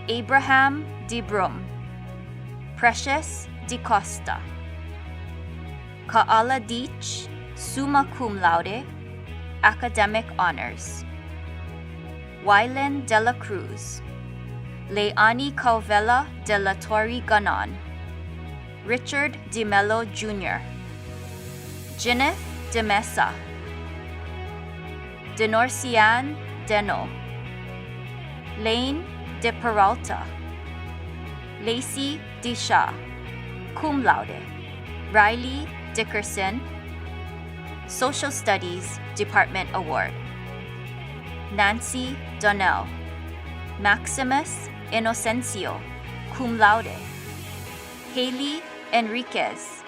Abraham DeBrum. Precious DeCosta. Kaala Deach, summa cum laude. Academic Honors. Wylan De La Cruz. Leani Calvela De La Torre Ganon. Richard DeMello Jr. Jeneth De Mesa. Denorcian Deno. Lane De Peralta. Lacey Disha, cum laude. Riley Dickerson. Social Studies Department Award. Nancy Donnell. Maximus Inocencio, cum laude. Haley Enriquez.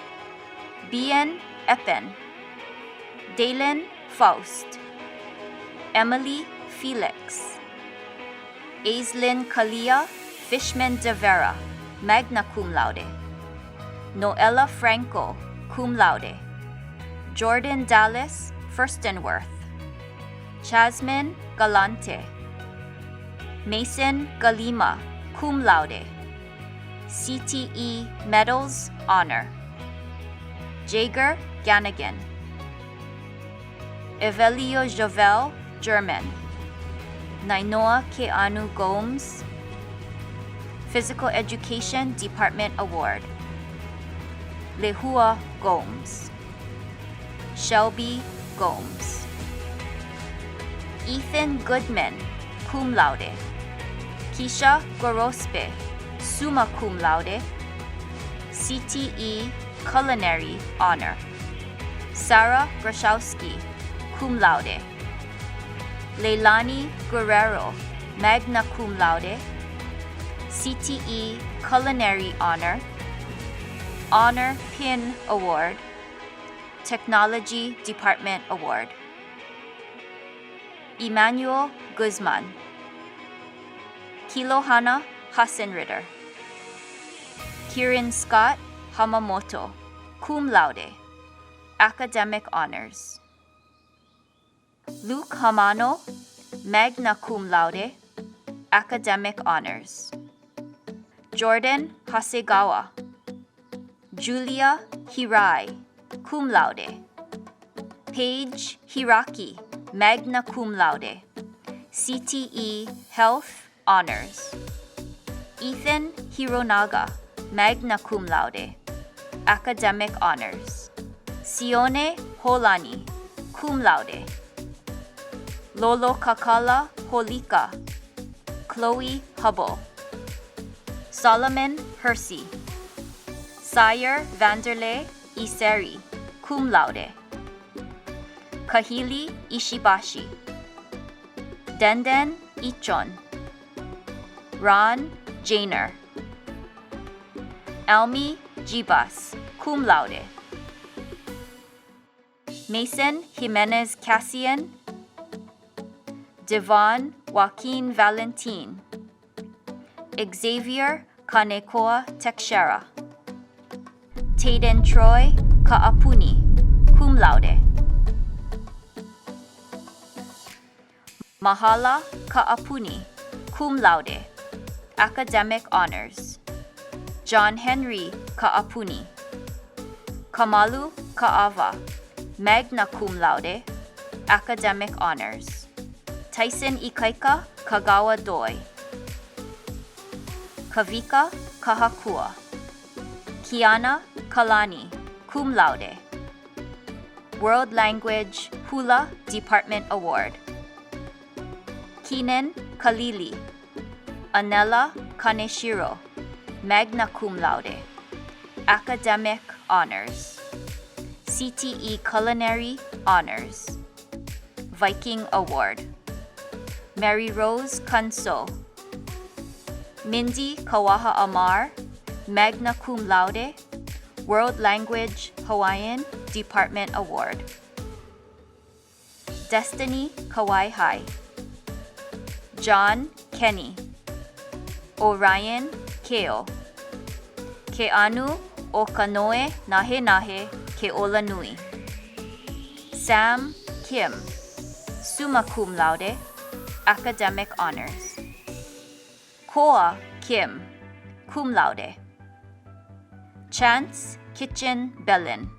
Bien Eppen. Dalen Faust. Emily Felix. Aislinn Kalia Fishman de Vera, magna cum laude. Noella Franco, cum laude. Jordan Dallas Furstenworth. Jasmine Galante. Mason Galima, cum laude. CTE Medals Honor. Jager Gannigan. Evelio Jovel, German. Nainoa Keanu Gomes. Physical Education Department Award. Lehua Gomes. Shelby Gomes. Ethan Goodman, cum laude. Keisha Gorospe, summa cum laude. CTE Culinary Honor. Sarah Grashowski, cum laude. Leilani Guerrero, magna cum laude. CTE Culinary Honor. Honor Pin Award. Technology Department Award. Emmanuel Guzman. Kilohana Hassenritter. Kieran Scott Hamamoto, cum laude. Academic Honors. Luke Hamano, magna cum laude, academic honors. Jordan Hasegawa. Julia Hirai, cum laude. Paige Hiraki, magna cum laude, CTE Health Honors. Ethan Hironaga, magna cum laude, academic honors. Sione Holani, cum laude. Lolo Kakala Holika, Chloe Hubble. Solomon Hersey. Sire Vanderlei Iseri, cum laude. Kahili Ishibashi. Denden Ichon. Ron Jainer. Elmi Jibas, cum laude. Mason Jimenez Cassian. Devon Joaquin Valentin. Xavier Kanekoa Tekshera. Tayden Troy Kaapuni, cum laude. Mahala Kaapuni, cum laude, academic honors. John Henry Kaapuni. Kamalu Kaava, magna cum laude, academic honors. Tyson Ikaika Kagawa Doi. Kavika Kahakua. Kiana Kalani, cum laude. World Language Hula Department Award. Keenan Kalili. Anela Kaneshiro, magna cum laude, academic honors. CTE Culinary Honors. Viking Award. Mary Rose Kanso. Mindy Kawaha Amar, magna cum laude, World Language Hawaiian Department Award. Destiny Kawaihai. John Kenny. Orion Keo. Keanu Okanoe Nahe Nahe Keola Nui. Sam Kim, summa cum laude, academic honors. Koa Kim, cum laude. Chance Kitchen Bellin.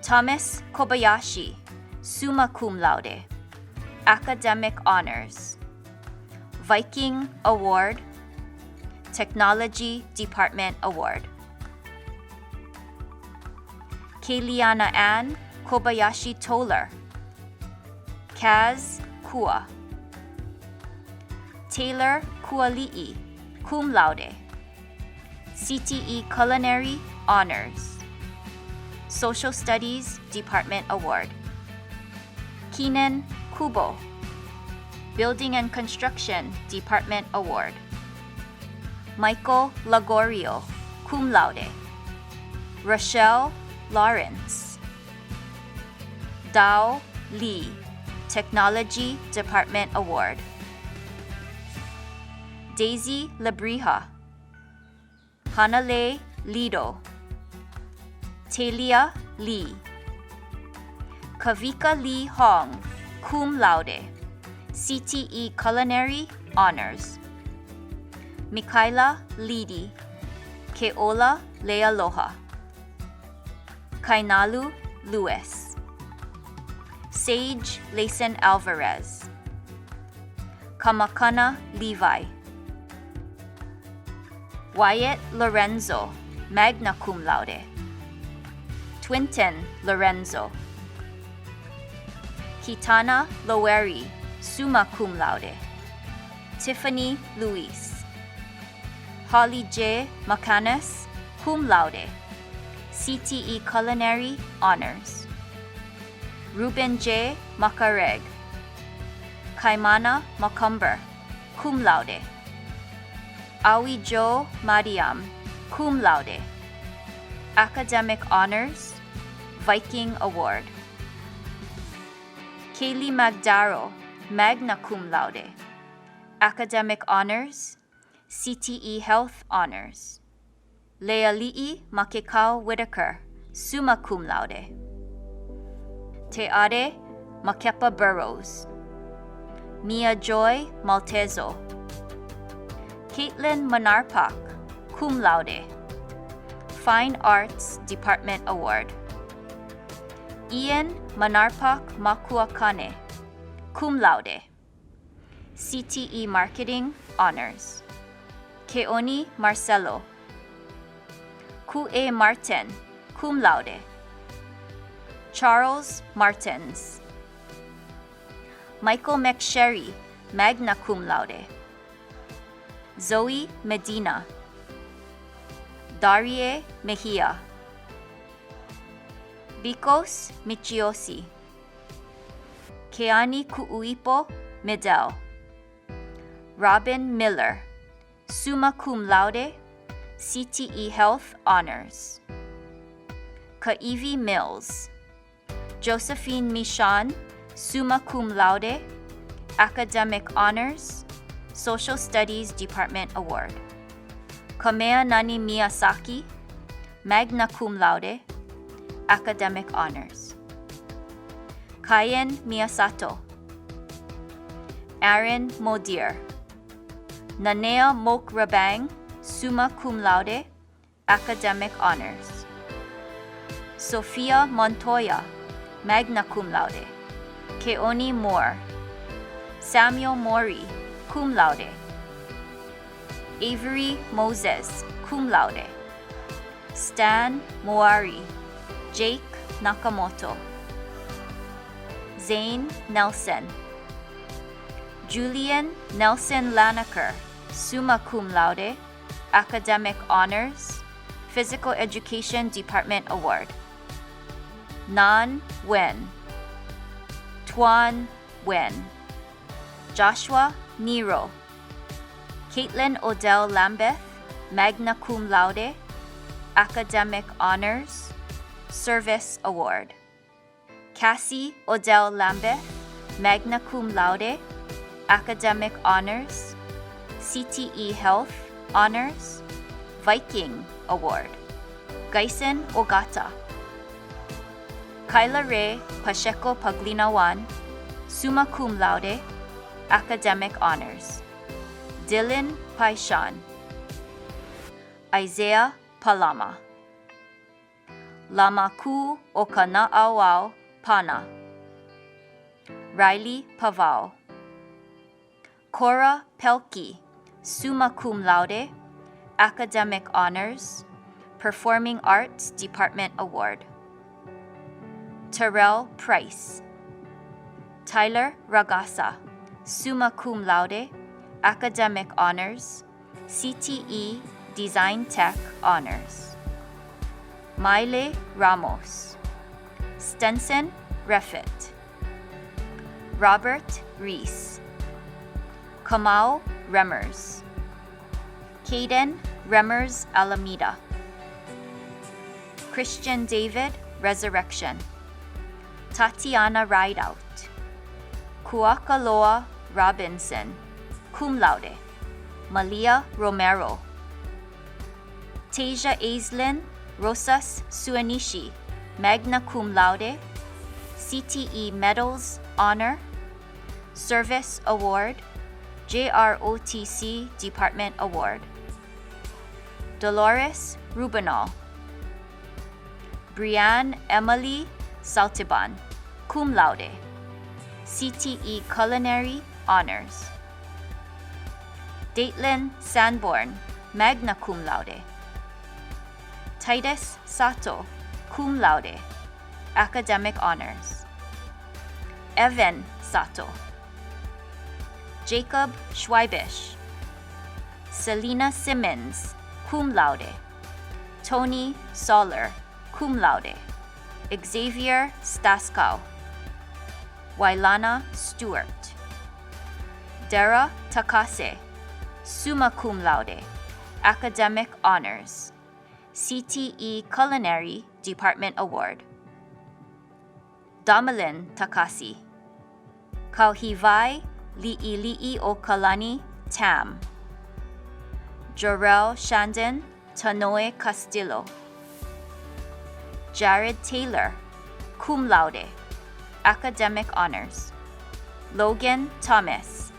Thomas Kobayashi, summa cum laude, academic honors. Viking Award, Technology Department Award. Kaliana Ann Kobayashi Toller. Kaz Kua. Taylor Kuali'i, cum laude. CTE Culinary Honors. Social Studies Department Award. Keenan Kubo. Building and Construction Department Award. Michael Lagorio, cum laude. Rochelle Lawrence. Dao Lee, Technology Department Award. Daisy Lebrija. Hanale Lido. Talia Lee. Kavika Lee Hong, cum laude, CTE Culinary Honors. Mikaela Lidi. Keola Lealoha. Kainalu Lewis. Sage Layson Alvarez. Kamakana Levi. Wyatt Lorenzo, magna cum laude. Twinton Lorenzo. Kitana Loweri, summa cum laude. Tiffany Luis. Holly J. Macanas, cum laude, CTE Culinary Honors. Ruben J. Macareg. Kaimana Macumber, cum laude. Awi Jo Mariam, cum laude. Academic Honors, Viking Award. Kaylee Magdaro, magna cum laude. Academic Honors, CTE Health Honors. Leali'i Makekau Whitaker, summa cum laude. Teare Makepa Burrows. Mia Joy Maltezo. Caitlin Manarpak, cum laude. Fine Arts Department Award. Ian Manarpak Makuakane, cum laude. CTE Marketing Honors. Keoni Marcelo. Kue Martin, cum laude. Charles Martins. Michael McSherry, magna cum laude. Zoe Medina. Darie Mejia. Bikos Michiosi. Keani Kuuipo Medel. Robin Miller, summa cum laude, CTE Health Honors. Kaivi Mills. Josephine Michan, summa cum laude, Academic Honors, Social Studies Department Award. Kamea Nani Miyasaki, magna cum laude, Academic Honors. Kayen Miyasato. Aaron Modir. Nanea Mokrabang, summa cum laude, Academic Honors. Sophia Montoya, magna cum laude, Keoni Moore. Samuel Mori, cum laude. Avery Moses, cum laude. Stan Moari. Jake Nakamoto. Zane Nelson. Julian Nelson Lanaker, summa cum laude, Academic Honors, Physical Education Department Award. Nan Wen. Tuan Wen. Joshua Nero. Caitlin Odell Lambeth, magna cum laude, Academic Honors, Service Award. Cassie Odell Lambeth, magna cum laude, Academic Honors, CTE Health Honors, Viking Award. Gaisen Ogata. Kyla Ray Pacheco Paglinawan, summa cum laude, Academic Honors. Dylan Paishan. Isaiah Palama. Lamaku Okanaawao Pana. Riley Pavao. Cora Pelkey, summa cum laude, Academic Honors, Performing Arts Department Award. Terrell Price. Tyler Ragasa, summa cum laude, Academic Honors, CTE Design Tech Honors. Maile Ramos. Stenson Refit. Robert Reese. Kamau Remmers. Caden Remmers Alameda. Christian David Resurrection. Tatiana Rideout. Kuakaloa Robinson, cum laude, Malia Romero. Tasia Aislinn Rosas Suanishi, magna cum laude, CTE Medals Honor, Service Award, JROTC Department Award. Dolores Rubinal. Brianne Emily Saltiban, cum laude, CTE Culinary Honors. Daitlin Sanborn, magna cum laude. Titus Sato, cum laude, Academic Honors. Evan Sato. Jacob Schweibisch. Selena Simmons, cum laude. Tony Soller, cum laude. Xavier Staskow. Wailana Stewart. Dara Takase, summa cum laude, Academic Honors, CTE Culinary Department Award. Damalin Takasi. Kauhivai Li'ili'i o Kalani Tam. Jorel Shandon Tanoe Castillo. Jared Taylor, cum laude, Academic Honors. Logan Thomas.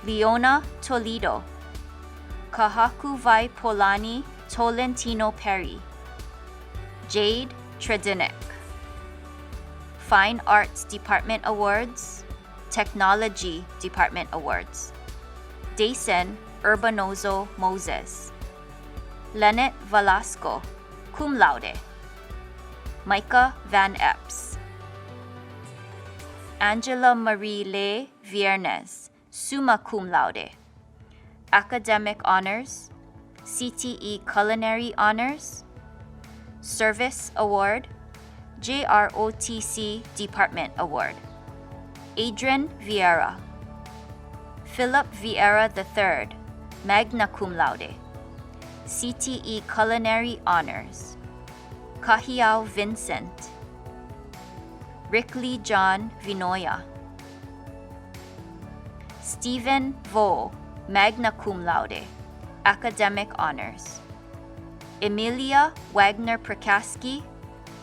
Leona Toledo. Kahakuvai Polani Tolentino Perry. Jade Tredinick. Fine Arts Department Awards. Technology Department Awards. Dayson Urbanozo Moses. Leonard Velasco, cum laude. Micah Van Epps. Angela Marie Le Viernes, summa cum laude. Academic Honors, CTE Culinary Honors, Service Award, JROTC Department Award. Adrian Vieira. Philip Vieira III, magna cum laude. CTE Culinary Honors. Kahiao Vincent. Rickley John Vinoya. Stephen Vo, magna cum laude. Academic Honors. Emilia Wagner Prakaski,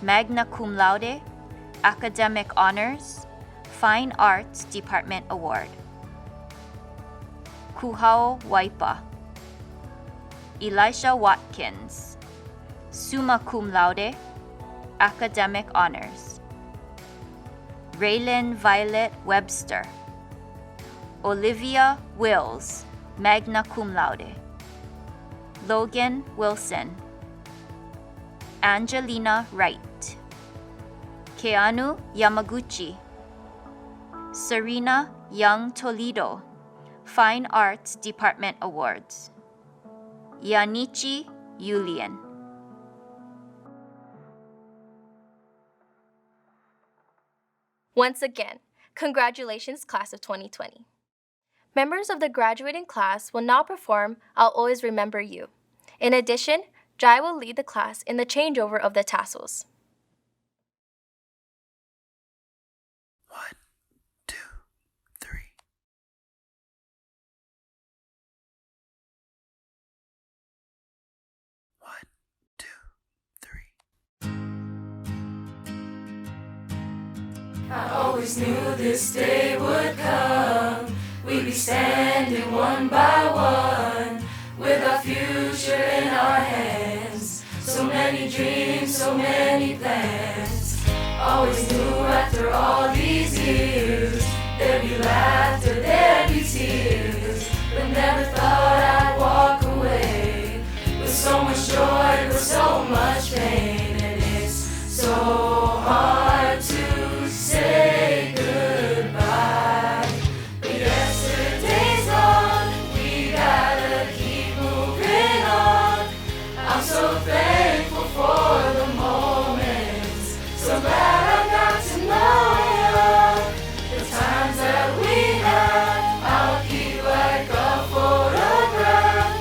magna cum laude. Academic Honors. Fine Arts Department Award. Kuhao Waipa. Elisha Watkins, summa cum laude. Academic Honors. Raylyn Violet Webster. Olivia Wills, magna cum laude. Logan Wilson. Angelina Wright. Keanu Yamaguchi. Serena Young Toledo, Fine Arts Department Awards. Yanichi Yulian. Once again, congratulations, class of 2020. Members of the graduating class will now perform I'll Always Remember You. In addition, Jai will lead the class in the changeover of the tassels. I always knew this day would come. We'd be standing one by one, with our future in our hands. So many dreams, so many plans. Always knew after all these years, there'd be laughter, there'd be tears. But never thought I'd walk away with so much joy, with so much pain. And it's so hard to say goodbye, but yesterday's gone. We gotta keep moving on. I'm so thankful for the moments. So glad I got to know you. The times that we had, I'll keep like a photograph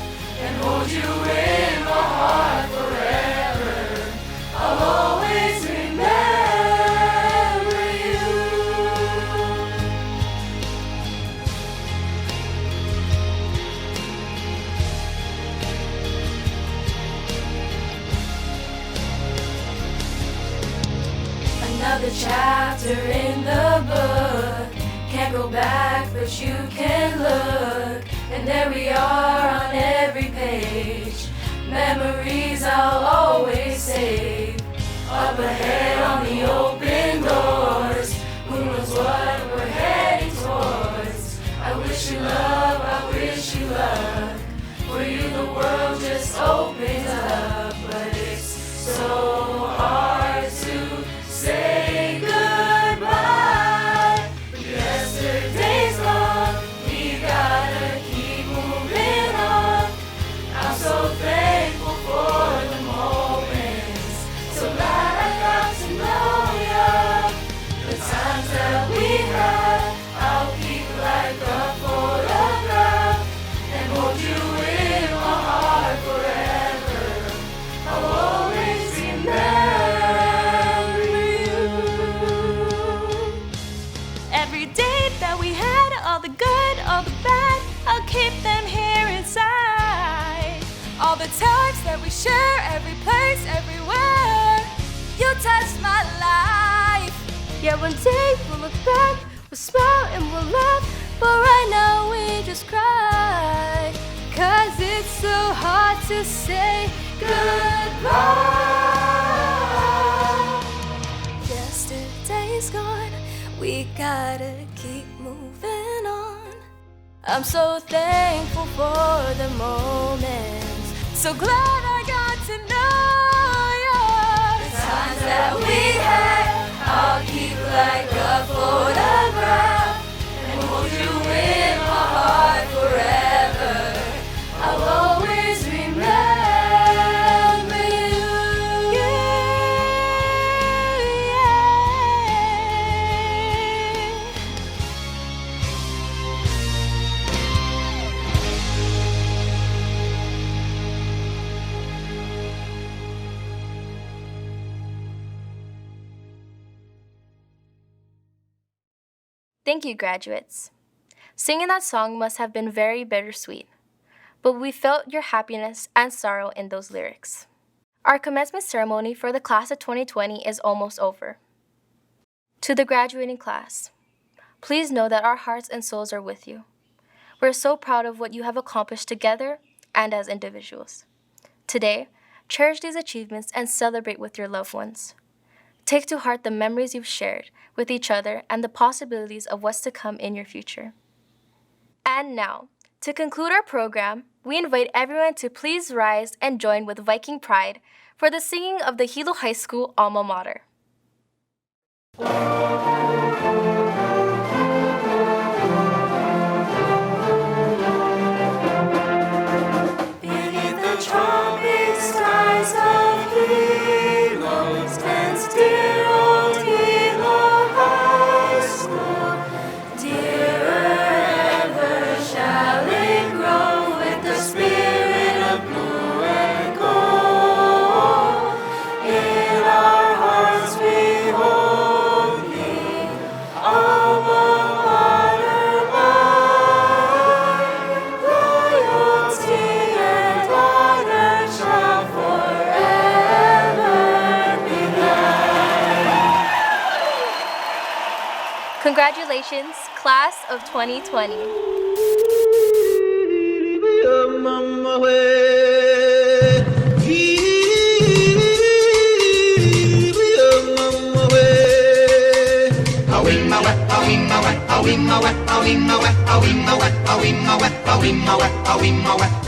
and hold you in my heart forever. I'll always remember you. Another chapter in the book. Can't go back, but you can look. And there we are on every page. Memories I'll always save. Up ahead on the open doors. Who knows what we're heading towards? I wish you love, I wish you luck. For you the world just opens up. But it's so hard to say goodbye. Yesterday's gone. We gotta keep moving on. I'm so thankful for the moments. So glad I got to know you. The times that we had, I'll keep like a photograph and hold you in my heart forever. I'll always remember you. Every day that we had, all the good, all the bad, I'll keep them here inside. All the times that we share, every place, everywhere, you touched my life. Yeah, one day we'll look back, we'll smile and we'll laugh, but right now we just cry. 'Cause it's so hard to say goodbye. Yesterday's gone, we gotta keep moving on. I'm so thankful for the moments, so glad I got to know you. The times that we had, I'll keep like a photograph and hold you in my heart forever. I'll always remember you. Thank you, graduates. Singing that song must have been very bittersweet, but we felt your happiness and sorrow in those lyrics. Our commencement ceremony for the class of 2020 is almost over. To the graduating class, please know that our hearts and souls are with you. We're so proud of what you have accomplished together and as individuals. Today, cherish these achievements and celebrate with your loved ones. Take to heart the memories you've shared with each other and the possibilities of what's to come in your future. And now, to conclude our program, we invite everyone to please rise and join with Viking Pride for the singing of the Hilo High School alma mater. Beneath the tropic skies of Hilo stands dear old Hilo High School. Dearer ever shall it grow with the spirit of blue and gold. In our hearts we hold thee, alma mater mine. Loyalty and honor shall forever be thine. Congratulations, class of 2020.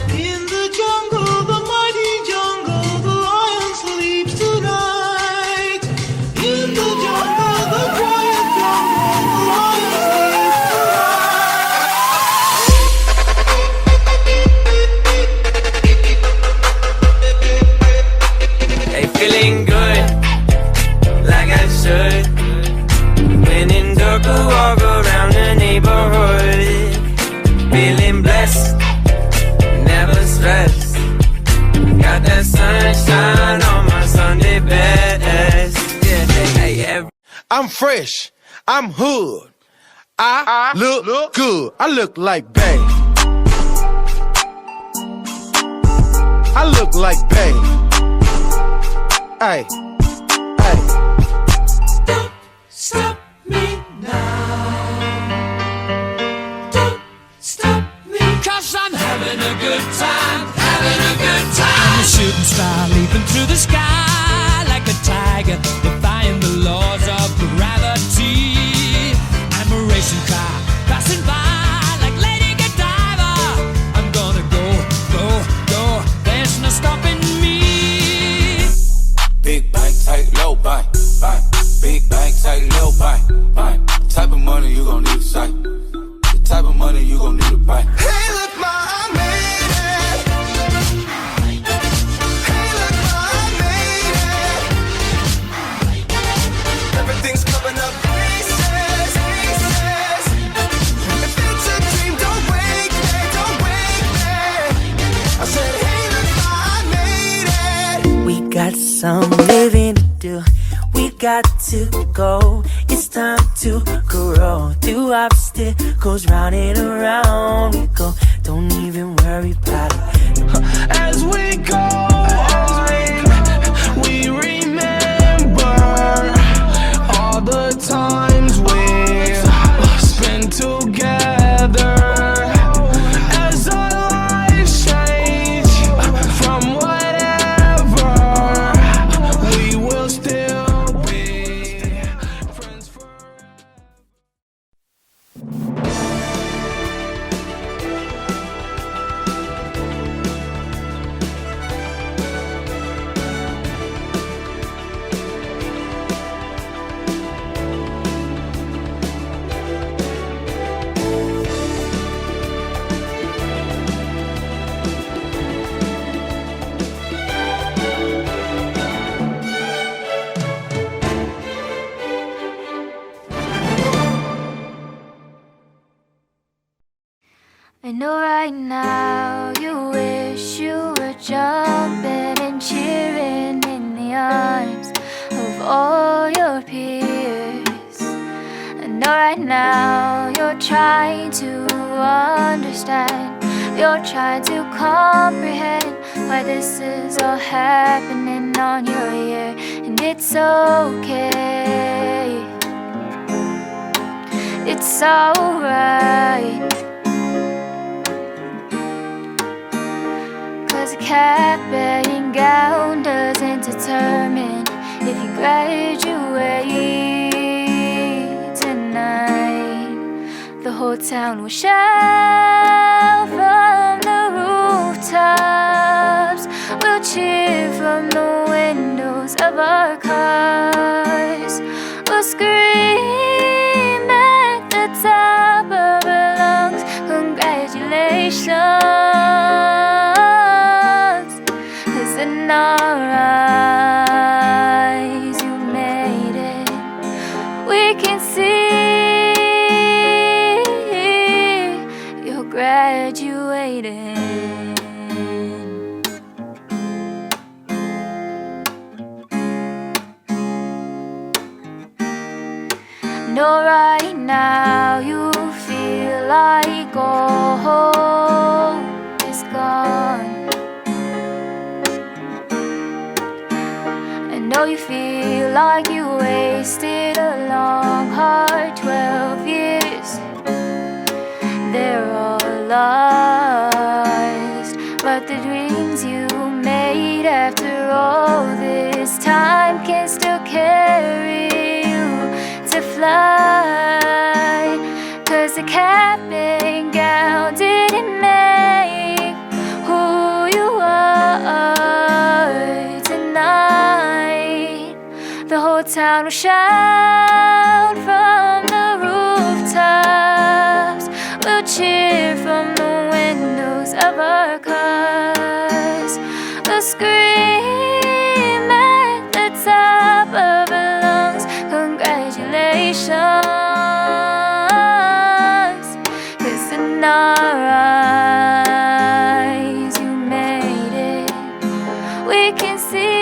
In the jungle, the mighty jungle, the lion sleeps tonight. In the jungle, the quiet jungle, the lion sleeps tonight. Hey, feeling good, like I should. When in dark, I walk around the neighborhood. Feeling blessed, never stressed. Got that sunshine on my Sunday best. Yeah, hey, I'm fresh, I'm hood, I look good, I look like bae. I look like bae. Ay, ay. Don't stop me now. Don't stop me, 'cause I'm having a good time, having a good time. I'm a shooting star leaping through the sky like a tiger, defying the laws of gravity. I'm a racing car passing by like Lady Godiva. I'm gonna go, go, go. There's no stopping me. Big bank, tight, low bank, bank. Big bank, tight, low bank, bank. Type of money you gon' need to sight. The type of money you gon' need to buy. Hey, look, ma, I made it. Hey, look, ma, I made it. Everything's coming up pieces, pieces. If it's a dream, don't wake me, don't wake me. I said, hey, look, ma, I made it. We got some living to do. We got to go. It's time to grow through obstacles, round and around we go. Don't even worry about it. As we go on, we remember all the time. know right now you wish you were jumping and cheering in the arms of all your peers. I know right now you're trying to understand, you're trying to comprehend why this is all happening on your year. And it's okay, it's alright. Cause a cap-bearing gown doesn't determine if you graduate tonight. The whole town will shout from the rooftops, we'll cheer from the windows of our cars, we'll scream at the top of our lungs, congratulations. In our eyes, you made it. We can see you're graduating. No, right now you feel like all is gone. Know you feel like you wasted a long, hard 12 years. They're all lost, but the dreams you made after all this time can still carry you to fly. Cause the cap and gown didn't make who you are tonight. The whole town will shout from the rooftops, we'll cheer from the windows of our cars, we'll scream at the top of our lungs, congratulations. Cause in our eyes you made it. We can see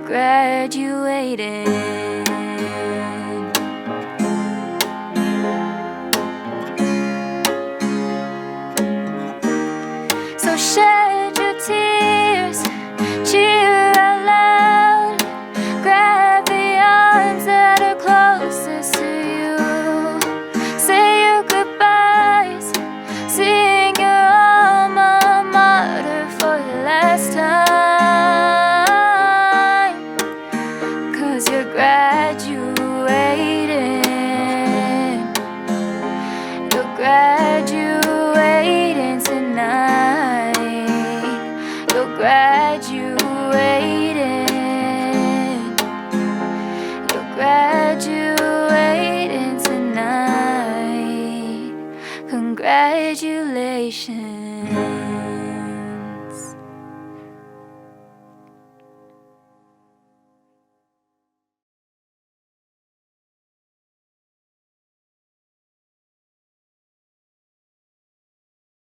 graduated. So shed your tears, cheer out loud, grab the arms that are closest to you, say your goodbyes, sing your alma mater for the last time. You're graduating, you're graduating tonight, you're graduating, you're graduating tonight, congratulations.